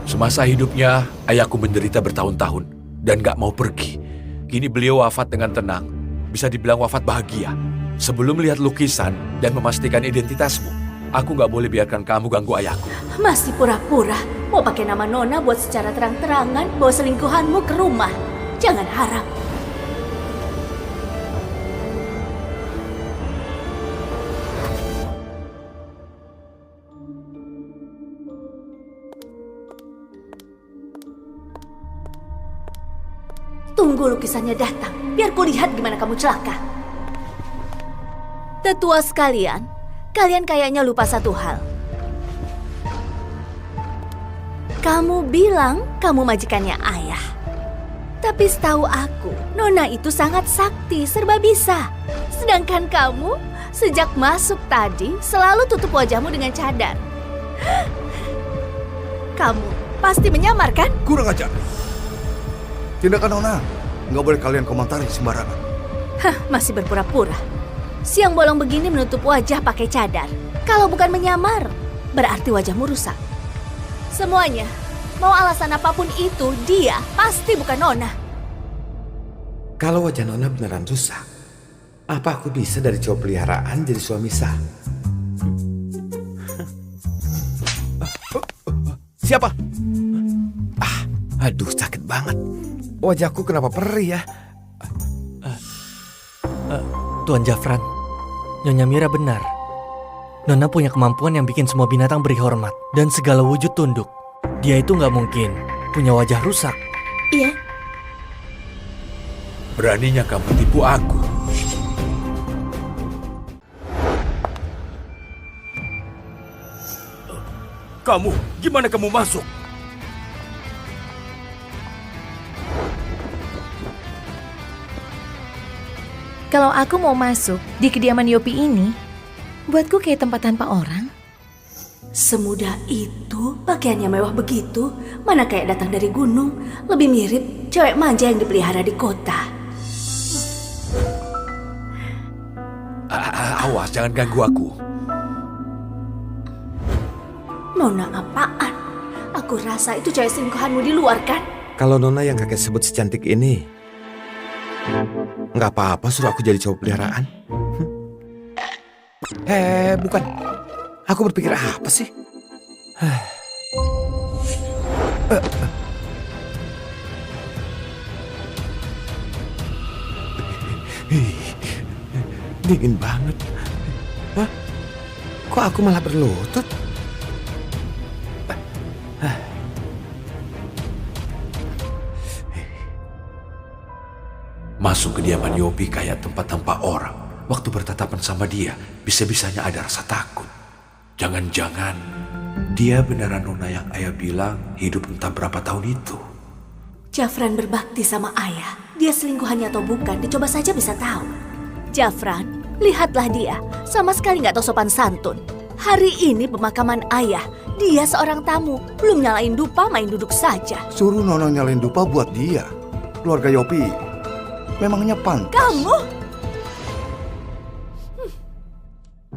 Semasa hidupnya, ayahku menderita bertahun-tahun dan gak mau pergi. Kini beliau wafat dengan tenang. Bisa dibilang wafat bahagia. Sebelum melihat lukisan dan memastikan identitasmu, aku gak boleh biarkan kamu ganggu ayahku. Masih pura-pura mau pakai nama Nona buat secara terang-terangan bawa selingkuhanmu ke rumah. Jangan harap. Tunggu lukisannya datang, biar kulihat gimana kamu celaka. Tetua sekalian, kalian kayaknya lupa satu hal. Kamu bilang kamu majikannya ayah. Tapi setahu aku, Nona itu sangat sakti, serba bisa. Sedangkan kamu, sejak masuk tadi, selalu tutup wajahmu dengan cadar. Kamu pasti menyamar, kan? Kurang ajar. Tindakan Nona, nggak boleh kalian komentari sembarangan. Hah, masih berpura-pura. Siang bolong begini menutup wajah pakai cadar. Kalau bukan menyamar, berarti wajahmu rusak. Semuanya, mau alasan apapun itu, dia pasti bukan Nona. Kalau wajah Nona beneran rusak, apa aku bisa dari cowok peliharaan jadi suami sah? Siapa? Aduh, sakit banget. Wajahku kenapa perih ya? Tuan Jafran, Nyonya Mira benar. Nona punya kemampuan yang bikin semua binatang beri hormat dan segala wujud tunduk. Dia itu nggak mungkin punya wajah rusak. Iya, Beraninya kamu tipu aku. Kamu, gimana kamu masuk? Kalau aku mau masuk di kediaman Yopi ini, buatku kayak tempat tanpa orang. semudah itu, pakaiannya mewah begitu, mana kayak datang dari gunung. Lebih mirip cewek manja yang dipelihara di kota. Awas, jangan ganggu aku. Nona apaan? Aku rasa itu cewek selingkuhanmu di luar, kan? Kalau Nona yang kakek sebut secantik ini, nggak apa-apa suruh aku jadi cowok peliharaan. Bukan. Aku berpikir apa sih? Dingin banget. Hah? Kok aku malah berlutut? Masuk kediaman Yopi kayak tempat tanpa orang. Waktu bertatapan sama dia, bisa-bisanya ada rasa takut. Jangan-jangan dia beneran Nona yang ayah bilang hidup entah berapa tahun itu. Jafran berbakti sama ayah. Dia selingkuhannya atau bukan, dicoba saja bisa tahu. Jafran, lihatlah dia. Sama sekali nggak tahu sopan santun. Hari ini pemakaman ayah. Dia seorang tamu. Belum nyalain dupa, main duduk saja. Suruh Nona nyalain dupa buat dia. Keluarga Yopi memangnya pantas. Kamu?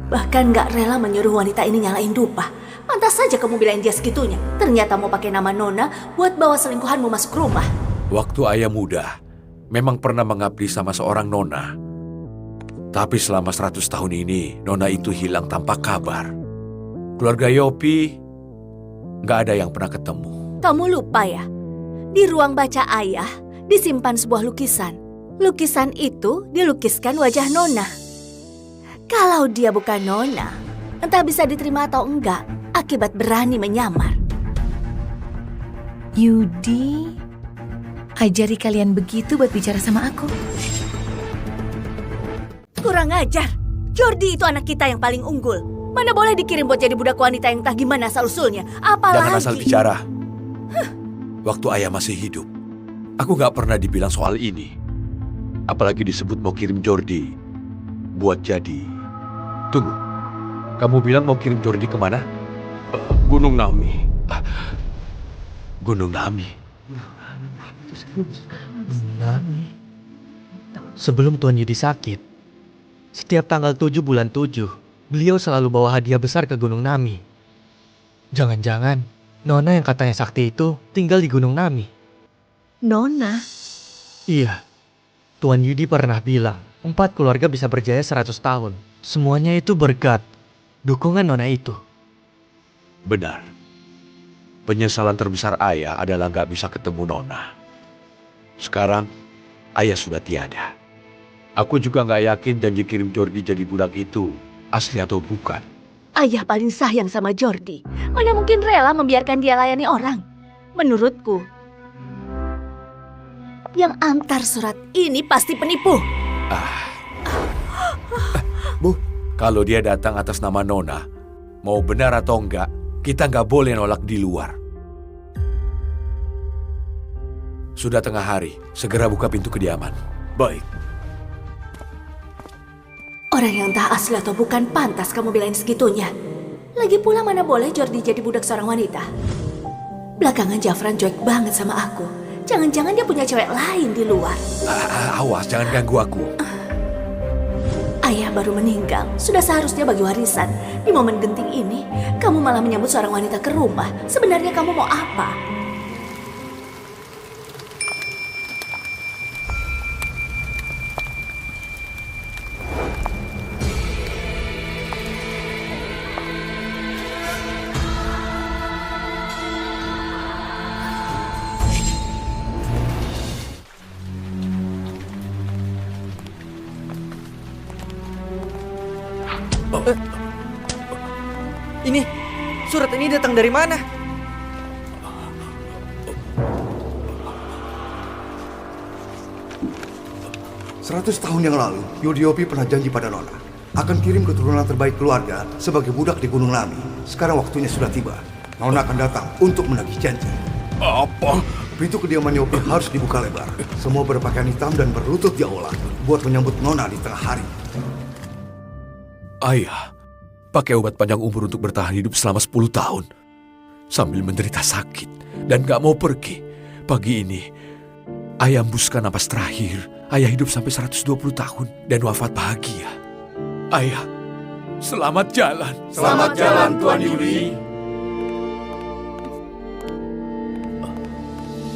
Bahkan nggak rela menyuruh wanita ini nyalain dupa. Pantas saja kamu bilang dia segitunya. Ternyata mau pakai nama Nona buat bawa selingkuhanmu masuk rumah. Waktu ayah muda, memang pernah mengabdi sama seorang Nona. Tapi selama 100 tahun ini, Nona itu hilang tanpa kabar. Keluarga Yopi nggak ada yang pernah ketemu. Kamu lupa ya? Di ruang baca ayah disimpan sebuah lukisan. Lukisan itu dilukiskan wajah Nona. Kalau dia bukan Nona, entah bisa diterima atau enggak, akibat berani menyamar. Yudi, ajari kalian begitu buat bicara sama aku. Kurang ajar. Jordi itu anak kita yang paling unggul. Mana boleh dikirim buat jadi budak wanita yang entah gimana asal-usulnya. Apalagi... Jangan asal bicara. Waktu ayah masih hidup, aku nggak pernah dibilang soal ini. Apalagi disebut mau kirim Jordi buat jadi. Tunggu, kamu bilang mau kirim Jordi kemana? Gunung Nami. Gunung Nami. Nami. Sebelum Tuan Yudi sakit, setiap tanggal 7 bulan 7, beliau selalu bawa hadiah besar ke Gunung Nami. Jangan-jangan Nona yang katanya sakti itu tinggal di Gunung Nami. Nona? Iya, Tuan Yudi pernah bilang 4 keluarga bisa berjaya 100 tahun. Semuanya itu berkat dukungan Nona itu. Benar. Penyesalan terbesar ayah adalah gak bisa ketemu Nona. Sekarang, ayah sudah tiada. Aku juga gak yakin janji kirim Jordi jadi budak itu asli atau bukan. Ayah paling sayang sama Jordi. Mana mungkin rela membiarkan dia layani orang? Menurutku, yang antar surat ini pasti penipu. Bu, kalau dia datang atas nama Nona, mau benar atau enggak, kita nggak boleh nolak di luar. Sudah tengah hari, segera buka pintu kediaman. Baik. Orang yang entah asli atau bukan pantas kamu belain segitunya. Lagi pula mana boleh Jordi jadi budak seorang wanita. Belakangan Jafran cuek banget sama aku. Jangan-jangan dia punya cewek lain di luar. Awas, jangan ganggu aku. Ayah baru meninggal, sudah seharusnya bagi warisan. Di momen genting ini, kamu malah menyambut seorang wanita ke rumah. Sebenarnya kamu mau apa? Ini, surat ini datang dari mana? Seratus tahun yang lalu, Yudhiopi pernah janji pada Nona akan kirim keturunan terbaik keluarga sebagai budak di Gunung Nami. Sekarang waktunya sudah tiba. Nona akan datang untuk menagih janji. Apa? Pintu kediaman Yopi harus dibuka lebar. Semua berpakaian hitam dan berlutut di aula buat menyambut Nona di tengah hari. Ayah, pakai obat panjang umur untuk bertahan hidup selama 10 tahun. Sambil menderita sakit dan gak mau pergi. Pagi ini, ayah hembuskan napas terakhir. Ayah hidup sampai 120 tahun dan wafat bahagia. Ayah, selamat jalan. Selamat jalan, Tuan Yudi.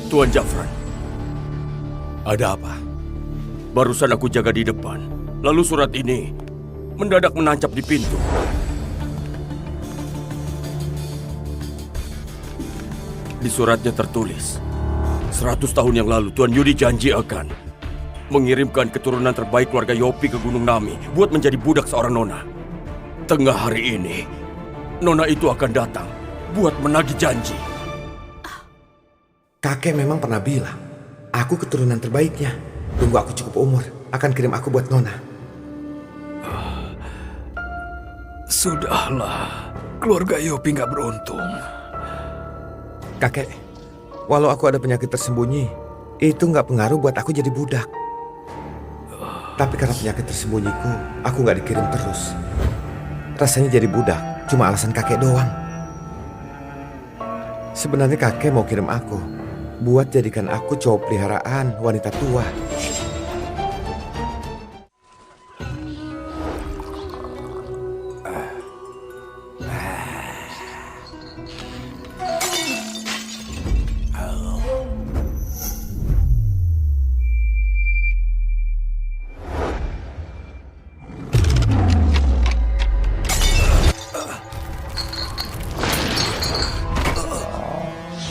Tuan Jafran, Ada apa? barusan aku jaga di depan. Lalu surat ini mendadak menancap di pintu. Di suratnya tertulis, 100 tahun yang lalu Tuan Yudi janji akan mengirimkan keturunan terbaik keluarga Yopi ke Gunung Nami buat menjadi budak seorang Nona. Tengah hari ini, Nona itu akan datang buat menagih janji. Kakek memang pernah bilang, aku keturunan terbaiknya. Tunggu aku cukup umur, akan kirim aku buat Nona. Sudahlah, keluarga Yopi nggak beruntung. Kakek, walau aku ada penyakit tersembunyi, itu nggak pengaruh buat aku jadi budak. Tapi karena penyakit tersembunyiku, aku nggak dikirim terus. Rasanya jadi budak cuma alasan kakek doang. Sebenarnya kakek mau kirim aku buat jadikan aku cowok peliharaan wanita tua.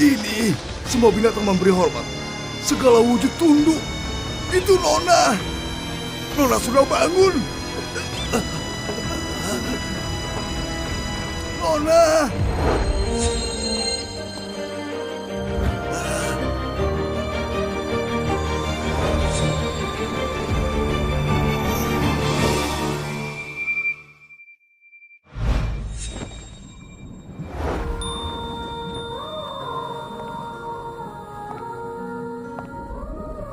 Ini semua binatang memberi hormat. Segala wujud tunduk. Itu Nona. Nona sudah bangun. Nona.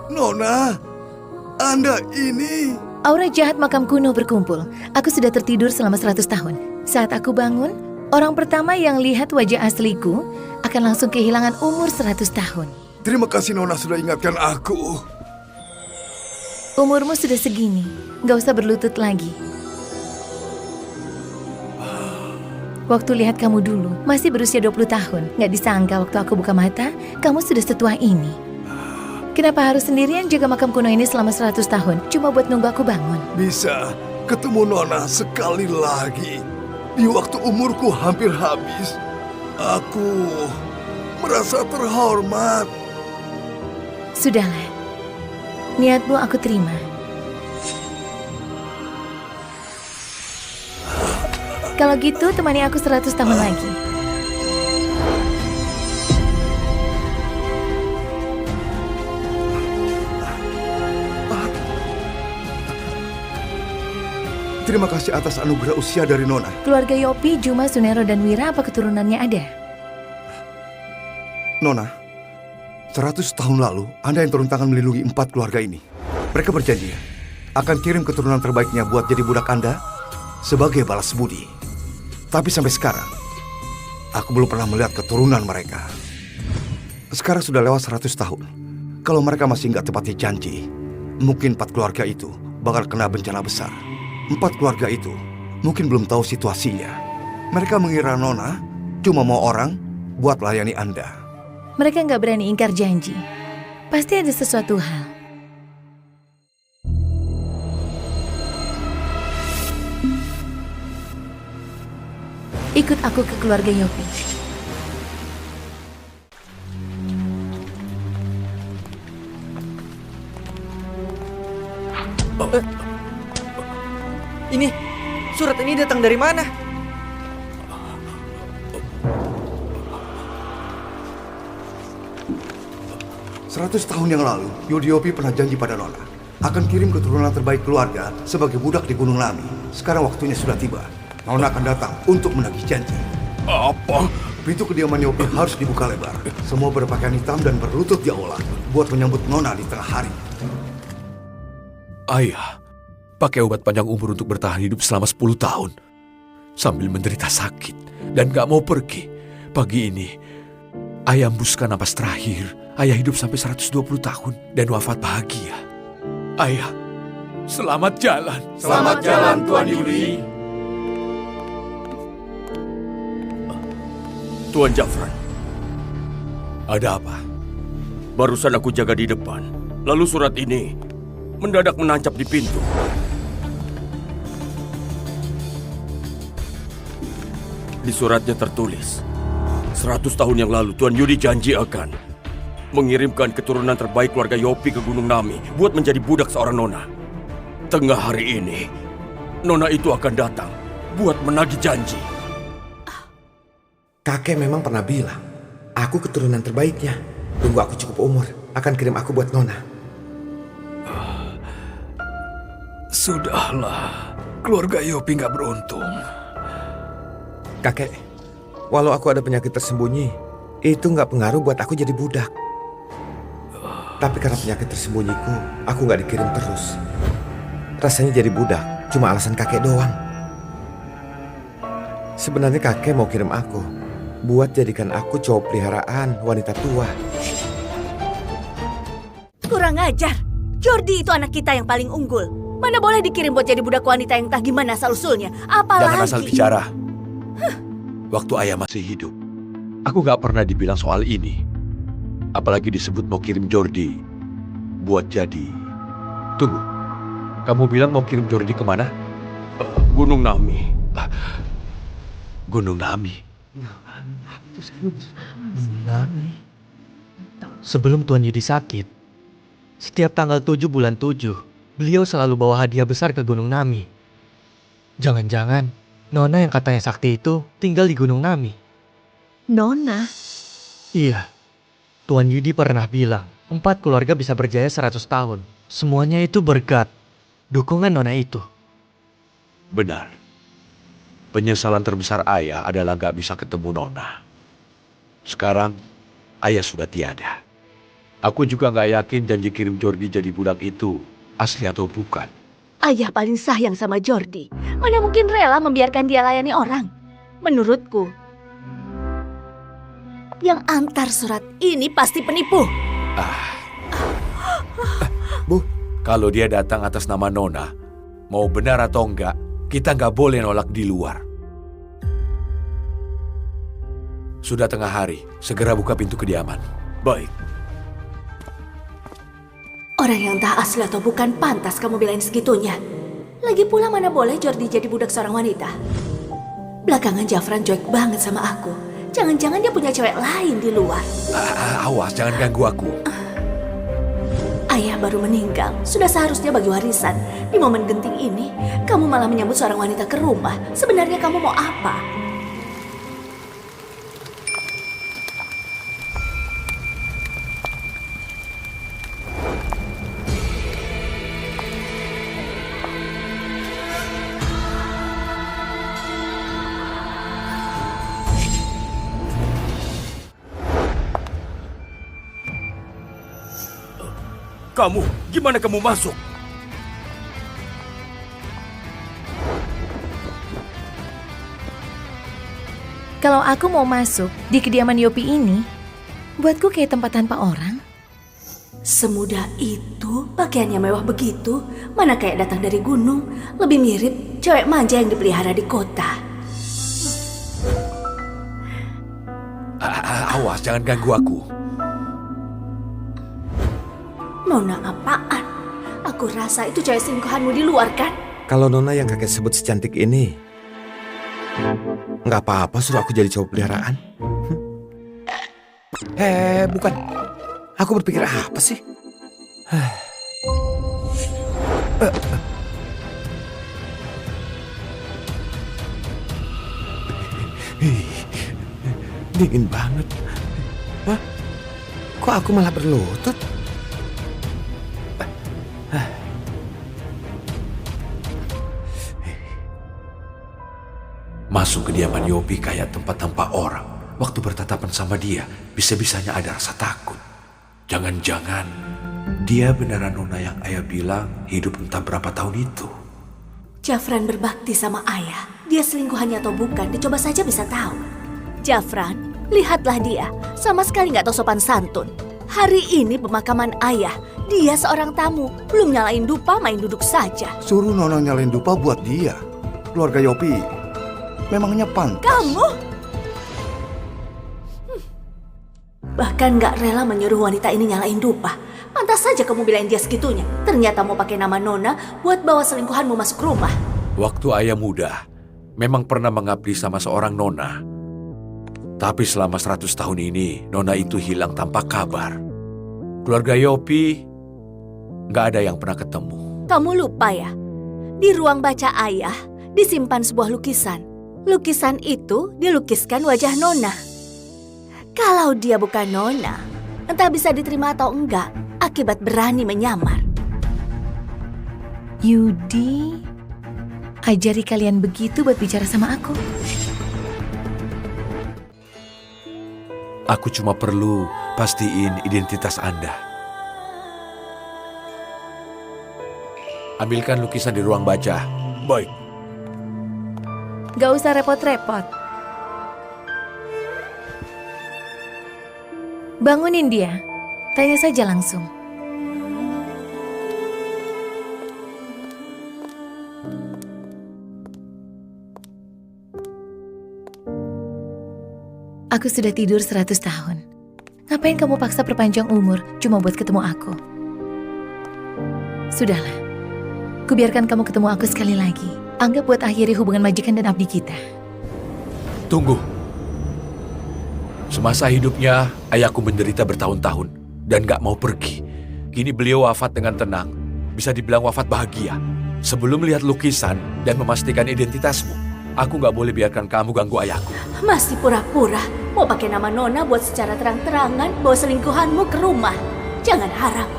Nona, Anda ini... Aura jahat makam kuno berkumpul. Aku sudah tertidur selama 100 tahun. Saat aku bangun, orang pertama yang lihat wajah asliku akan akan langsung kehilangan umur 100 tahun. Terima kasih Nona sudah ingatkan aku. Umurmu sudah segini, nggak usah berlutut lagi. Waktu lihat kamu dulu, masih berusia 20 tahun. Nggak disangka waktu aku buka mata, kamu sudah setua ini. Kenapa harus sendirian jaga makam kuno ini selama 100 tahun? Cuma buat nunggu aku bangun. Bisa ketemu Nona sekali lagi. Di waktu umurku hampir habis, aku merasa terhormat. Sudahlah, niatmu aku terima. Kalau gitu, temani aku 100 tahun lagi. Terima kasih atas anugerah usia dari Nona. Keluarga Yopi, Juma, Sunero, dan Wira apa keturunannya ada? Nona, 100 tahun lalu Anda yang turun tangan melindungi 4 keluarga ini. Mereka berjanji akan kirim keturunan terbaiknya buat jadi budak Anda sebagai balas budi. Tapi sampai sekarang, aku belum pernah melihat keturunan mereka. Sekarang sudah lewat 100 tahun. Kalau mereka masih nggak tepati janji, mungkin 4 keluarga itu bakal kena bencana besar. 4 keluarga itu mungkin belum tahu situasinya. Mereka mengira Nona cuma mau orang buat layani Anda. Mereka nggak berani ingkar janji. Pasti ada sesuatu hal. Ikut aku ke keluarga Yopi. Ini, surat ini datang dari mana? Seratus tahun yang lalu, Yudhiopi pernah janji pada Nona akan kirim keturunan terbaik keluarga sebagai budak di Gunung Nami. Sekarang waktunya sudah tiba. Nona akan datang untuk menagih janji. Apa? Pintu kediaman Yopi harus dibuka lebar. Semua berpakaian hitam dan berlutut di aula buat menyambut Nona di tengah hari. Ayah, pakai obat panjang umur untuk bertahan hidup selama 10 tahun. Sambil menderita sakit dan gak mau pergi. Pagi ini, ayah hembuskan napas terakhir. Ayah hidup sampai 120 tahun dan wafat bahagia. Ayah, selamat jalan. Selamat jalan Tuan Yudi. Tuan Jafran, Ada apa? barusan aku jaga di depan. Lalu surat ini mendadak menancap di pintu. Di suratnya tertulis, 100 tahun yang lalu Tuan Yudi janji akan mengirimkan keturunan terbaik keluarga Yopi ke Gunung Nami buat menjadi budak seorang Nona. Tengah hari ini, Nona itu akan datang buat menagih janji. Kakek memang pernah bilang, aku keturunan terbaiknya. Tunggu aku cukup umur, akan kirim aku buat Nona. Sudahlah, keluarga Yopi gak beruntung. Kakek, walau aku ada penyakit tersembunyi, itu nggak pengaruh buat aku jadi budak. Tapi karena penyakit tersembunyiku, aku nggak dikirim terus. Rasanya jadi budak cuma alasan kakek doang. Sebenarnya kakek mau kirim aku buat jadikan aku cowok peliharaan wanita tua. Kurang ajar. Jordi itu anak kita yang paling unggul. Mana boleh dikirim buat jadi budak wanita yang entah gimana asal-usulnya. Apalagi... Jangan asal bicara. Waktu ayah masih hidup, aku gak pernah dibilang soal ini. Apalagi disebut mau kirim Jordi buat jadi. Tunggu, kamu bilang mau kirim Jordi kemana? Gunung Nami. Gunung Nami. Sebelum Tuan Yudi sakit, setiap tanggal 7 bulan 7, beliau selalu bawa hadiah besar ke Gunung Nami. Jangan-jangan Nona yang katanya sakti itu tinggal di Gunung Nami. Nona? Iya, Tuan Yudi pernah bilang 4 keluarga bisa berjaya 100 tahun. Semuanya itu berkat dukungan Nona itu. Benar. Penyesalan terbesar ayah adalah gak bisa ketemu Nona. Sekarang, ayah sudah tiada. Aku juga gak yakin janji kirim Jordi jadi budak itu asli atau bukan. Ayah paling sayang sama Jordi. Mana mungkin rela membiarkan dia layani orang? Menurutku, Yang antar surat ini pasti penipu. Bu, Kalau dia datang atas nama Nona, mau benar atau enggak, kita nggak boleh nolak di luar. Sudah tengah hari, segera buka pintu kediaman. Baik. Orang yang entah asli atau bukan pantas kamu belain segitunya. Lagi pula mana boleh Jordi jadi budak seorang wanita. Belakangan Jafran cuek banget sama aku. Jangan-jangan dia punya cewek lain di luar. Awas, jangan ganggu aku. Ayah baru meninggal, sudah seharusnya bagi warisan. Di momen genting ini, kamu malah menyambut seorang wanita ke rumah. Sebenarnya kamu mau apa? Kamu, gimana kamu masuk? Kalau aku mau masuk di kediaman Yopi ini, buatku kayak tempat tanpa orang. Semudah itu, pakaiannya mewah begitu, mana kayak datang dari gunung. Lebih mirip cewek manja yang dipelihara di kota. Awas, jangan ganggu aku. Nona apaan? Aku rasa itu cewek selingkuhanmu di luar kan? kalau Nona yang kakek sebut secantik ini, nggak apa-apa suruh aku jadi cowok peliharaan. Bukan. Aku berpikir apa sih? Dingin banget. Hah? Kok aku malah berlutut? Masuk kediaman Yopi kayak tempat tanpa orang. Waktu bertatapan sama dia, bisa-bisanya ada rasa takut. Jangan-jangan dia beneran Nona yang ayah bilang hidup entah berapa tahun itu. Jafran berbakti sama ayah. Dia selingkuhannya atau bukan, dicoba saja bisa tahu. Jafran, lihatlah dia. Sama sekali nggak tahu sopan santun. Hari ini pemakaman ayah. Dia seorang tamu. Belum nyalain dupa, main duduk saja. Suruh Nona nyalain dupa buat dia. Keluarga Yopi memangnya pantas. Kamu? Bahkan nggak rela menyuruh wanita ini nyalain dupa. Pantas saja kamu bilain dia segitunya. Ternyata mau pakai nama Nona buat bawa selingkuhanmu masuk rumah. Waktu ayah muda, memang pernah mengabdi sama seorang Nona. Tapi selama 100 tahun ini, Nona itu hilang tanpa kabar. Keluarga Yopi nggak ada yang pernah ketemu. Kamu lupa ya? Di ruang baca ayah disimpan sebuah lukisan. Lukisan itu dilukiskan wajah Nona. Kalau dia bukan Nona, entah bisa diterima atau enggak akibat berani menyamar. Yudi, ajari kalian begitu buat bicara sama aku. Aku cuma perlu pastiin identitas Anda. Ambilkan lukisan di ruang baca. Baik. Gak usah repot-repot. Bangunin dia. Tanya saja langsung. Aku sudah tidur 100 tahun. Ngapain kamu paksa perpanjang umur cuma buat ketemu aku? Sudahlah. Kubiarkan kamu ketemu aku sekali lagi. Anggap buat akhiri hubungan majikan dan abdi kita. Tunggu. Semasa hidupnya, ayahku menderita bertahun-tahun dan gak mau pergi. Kini beliau wafat dengan tenang. Bisa dibilang wafat bahagia. Sebelum melihat lukisan dan memastikan identitasmu, aku gak boleh biarkan kamu ganggu ayahku. Masih pura-pura mau pakai nama Nona buat secara terang-terangan bawa selingkuhanmu ke rumah. Jangan harap.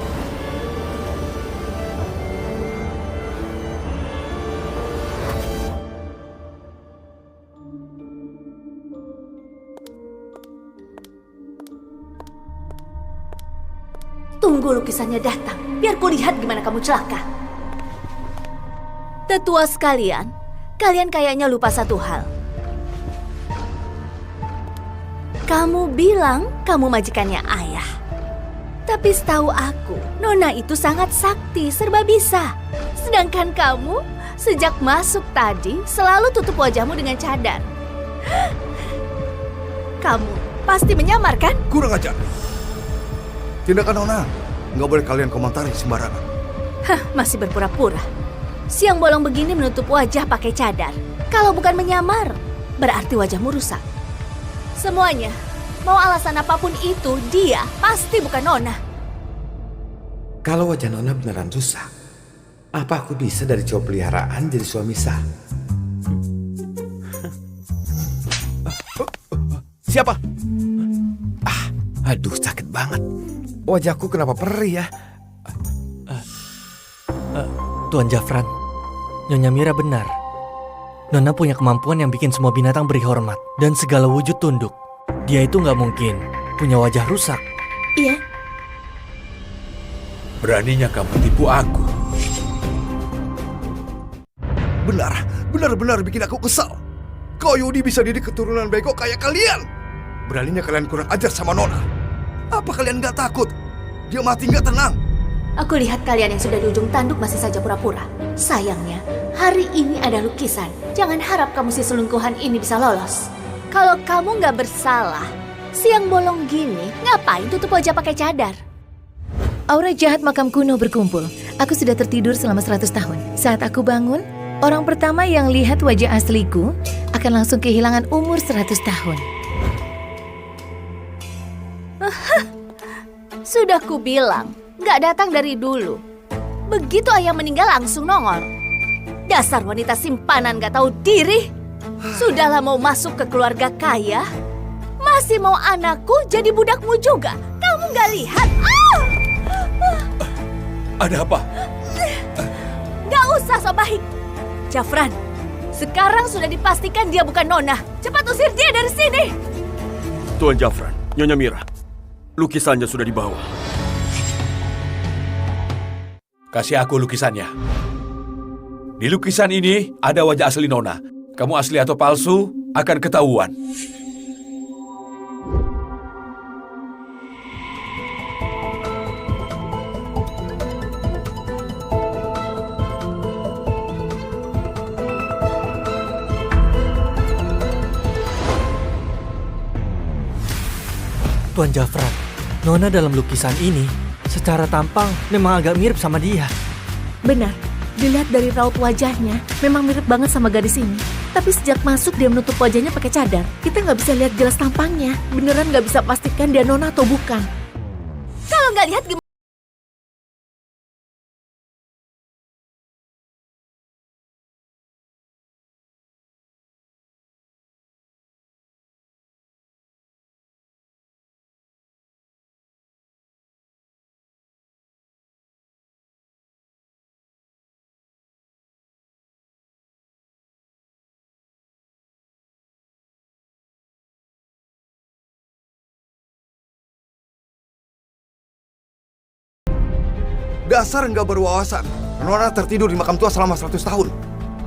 Tunggu lukisannya datang, biar kulihat gimana kamu celaka. Tetua sekalian, kalian kayaknya lupa satu hal. Kamu bilang kamu majikannya ayah. Tapi setahu aku, Nona itu sangat sakti, serba bisa. Sedangkan kamu, sejak masuk tadi, selalu tutup wajahmu dengan cadar. Kamu pasti menyamar, kan? Kurang ajar. Tindakan Nona, nggak boleh kalian komentari sembarangan. Hah, masih berpura-pura. Siang bolong begini menutup wajah pakai cadar. Kalau bukan menyamar, berarti wajahmu rusak. Semuanya, mau alasan apapun itu, dia pasti bukan Nona. Kalau wajah Nona beneran rusak, apa aku bisa dari cowok peliharaan jadi suami sah? Siapa? Aduh, sakit banget. Wajahku kenapa perih ya? Tuan Jafran, Nyonya Mira benar. Nona punya kemampuan yang bikin semua binatang beri hormat dan segala wujud tunduk. Dia itu nggak mungkin punya wajah rusak. Iya, Beraninya kamu tipu aku. Benar bikin aku kesal. Kau Yudi bisa didik keturunan bego kayak kalian. Beraninya kalian kurang ajar sama Nona. Apa kalian nggak takut? Dia mati nggak tenang. aku lihat kalian yang sudah di ujung tanduk masih saja pura-pura. Sayangnya, hari ini ada lukisan. Jangan harap kamu si selingkuhan ini bisa lolos. Kalau kamu nggak bersalah, siang bolong gini, ngapain tutup wajah pakai cadar? Aura jahat makam kuno berkumpul. Aku sudah tertidur selama 100 tahun. Saat aku bangun, orang pertama yang lihat wajah asliku akan langsung kehilangan umur 100 tahun. Sudah kubilang, nggak datang dari dulu. Begitu ayah meninggal langsung nongol. Dasar wanita simpanan nggak tahu diri. Sudahlah mau masuk ke keluarga kaya, masih mau anakku jadi budakmu juga. Kamu nggak lihat? Ada apa? Nggak usah so baik. Jafran, sekarang sudah dipastikan dia bukan Nona. Cepat usir dia dari sini. Tuan Jafran, Nyonya Mira, lukisannya sudah dibawa. Kasih aku lukisannya. Di lukisan ini ada wajah asli Nona. Kamu asli atau palsu akan ketahuan. Tuan Jafran, Nona dalam lukisan ini secara tampang memang agak mirip sama dia. Benar, dilihat dari raut wajahnya, memang mirip banget sama gadis ini. Tapi sejak masuk dia menutup wajahnya pakai cadar. Kita nggak bisa lihat jelas tampangnya. Beneran nggak bisa pastikan dia Nona atau bukan. Kalau nggak lihat gimana? Dasar nggak berwawasan. Nona tertidur di makam tua selama 100 tahun.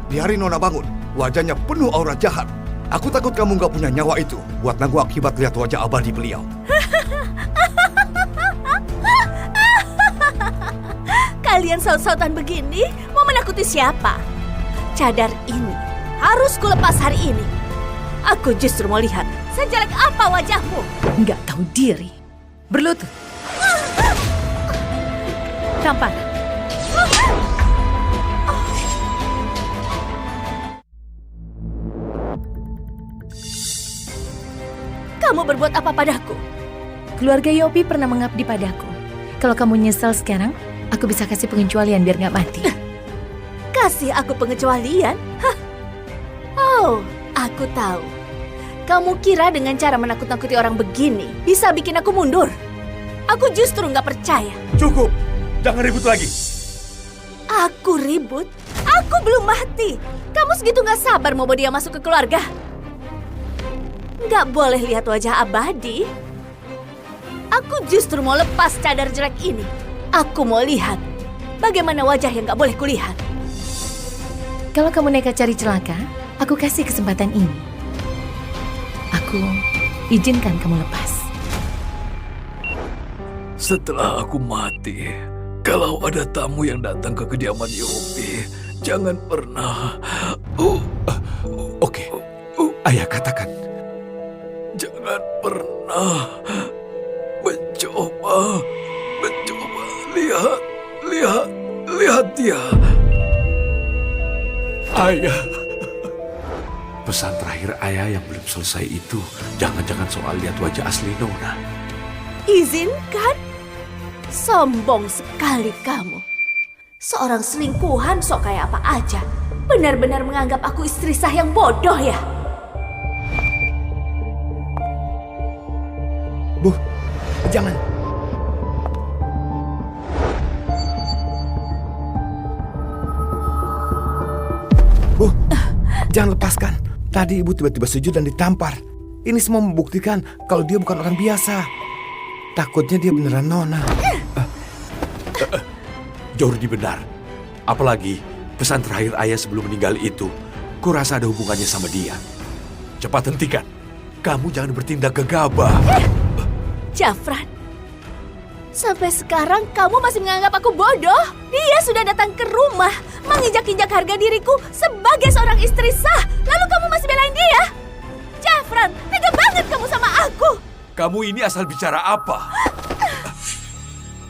Di hari Nona bangun, wajahnya penuh aura jahat. Aku takut kamu nggak punya nyawa itu buat nanggung akibat lihat wajah abadi beliau. Kalian saut-sautan begini mau menakuti siapa? Cadar ini harus kulepas hari ini. Aku justru mau lihat sejelek apa wajahmu. Nggak tahu diri. Berlutut. Tampar. Kamu berbuat apa padaku? Keluarga Yopi pernah mengabdi padaku. Kalau kamu nyesal sekarang, aku bisa kasih pengecualian biar nggak mati. Kasih aku pengecualian? Hah? Oh, aku tahu. Kamu kira dengan cara menakut-nakuti orang begini bisa bikin aku mundur? Aku justru nggak percaya. Cukup, jangan ribut lagi. Aku ribut? Aku belum mati. Kamu segitu nggak sabar mau bawa dia masuk ke keluarga? Nggak boleh lihat wajah abadi. Aku justru mau lepas cadar jelek ini. Aku mau lihat bagaimana wajah yang nggak boleh kulihat. Kalau kamu nekat cari celaka, aku kasih kesempatan ini. Aku Izinkan kamu lepas. Setelah aku mati, kalau ada tamu yang datang ke kediaman Yopi, jangan pernah... Oke, ayah katakan. Jangan pernah mencoba. Lihat dia. Ayah. Pesan terakhir ayah yang belum selesai itu, jangan-jangan soal lihat wajah asli Nona. Izinkan? Sombong sekali kamu. Seorang selingkuhan sok kayak apa aja. Benar-benar menganggap aku istri sah yang bodoh ya? Bu, jangan. Bu, jangan lepaskan. Tadi ibu tiba-tiba sujud dan ditampar. Ini semua membuktikan kalau dia bukan orang biasa. Takutnya dia beneran Nona. Jordi benar. Apalagi pesan terakhir ayah sebelum meninggal itu, kurasa ada hubungannya sama dia. Cepat hentikan. Kamu jangan bertindak gegabah. Jafran, sampai sekarang kamu masih menganggap aku bodoh? Dia sudah datang ke rumah, menginjak-injak harga diriku sebagai seorang istri sah. Lalu kamu masih belain dia? Jafran, tega banget kamu sama aku. Kamu ini asal bicara apa?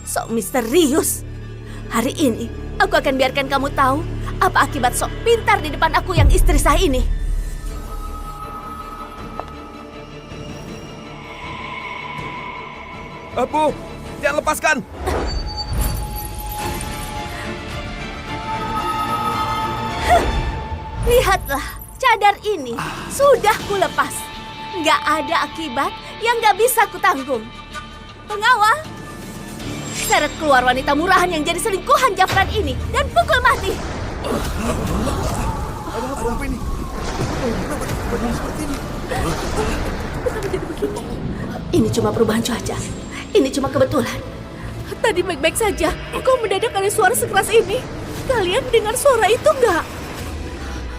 Sok misterius. Hari ini, aku akan biarkan kamu tahu apa akibat sok pintar di depan aku yang istri sah ini. Bu, jangan lepaskan. Lihatlah, cadar ini sudah kulepas. Nggak ada akibat yang nggak bisa kutanggung. Pengawal, seret keluar wanita murahan yang jadi selingkuhan Jafran ini dan pukul mati. Ada apa ini? Seperti ini. Ini cuma perubahan cuaca. Ini cuma kebetulan. Tadi baik-baik saja. Kok mendadak ada suara sekeras ini? Kalian dengar suara itu nggak?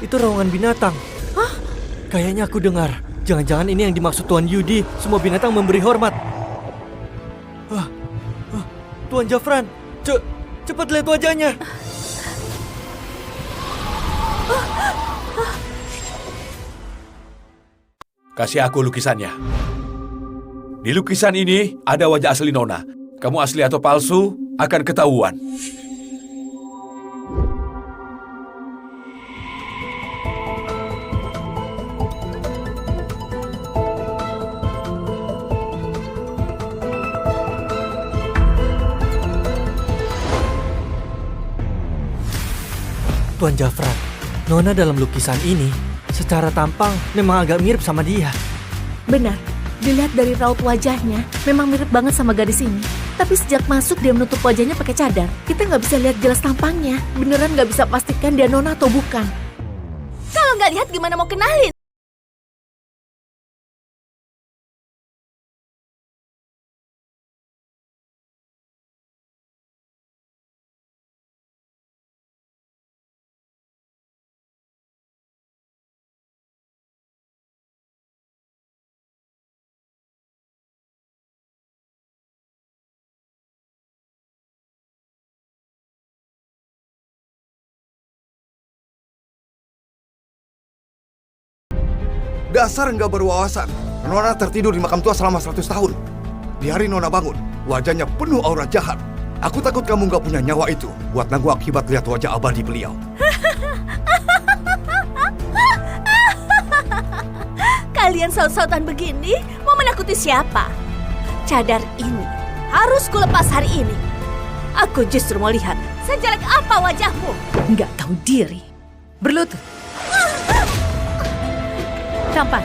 Itu raungan binatang. Hah? Kayaknya aku dengar. Jangan-jangan ini yang dimaksud Tuan Yudi. Semua binatang memberi hormat. Tuan Jafran, cepat lihat wajahnya. Kasih aku lukisannya. Di lukisan ini ada wajah asli Nona. Kamu asli atau palsu akan ketahuan. Tuan Jafran, Nona dalam lukisan ini secara tampang memang agak mirip sama dia. Benar, dilihat dari raut wajahnya, memang mirip banget sama gadis ini. Tapi sejak masuk dia menutup wajahnya pakai cadar. Kita nggak bisa lihat jelas tampangnya. Beneran nggak bisa pastikan dia Nona atau bukan. Kalau nggak lihat gimana mau kenalin? Dasar nggak berwawasan. Nona tertidur di makam tua selama 100 tahun. Di hari Nona bangun, wajahnya penuh aura jahat. Aku takut kamu nggak punya nyawa itu buat nanggung akibat lihat wajah abadi beliau. Kalian saut-sautan begini mau menakuti siapa? Cadar ini harus kulepas hari ini. Aku justru mau lihat sejelek apa wajahmu. Nggak tahu diri. Berlutut. Tampar.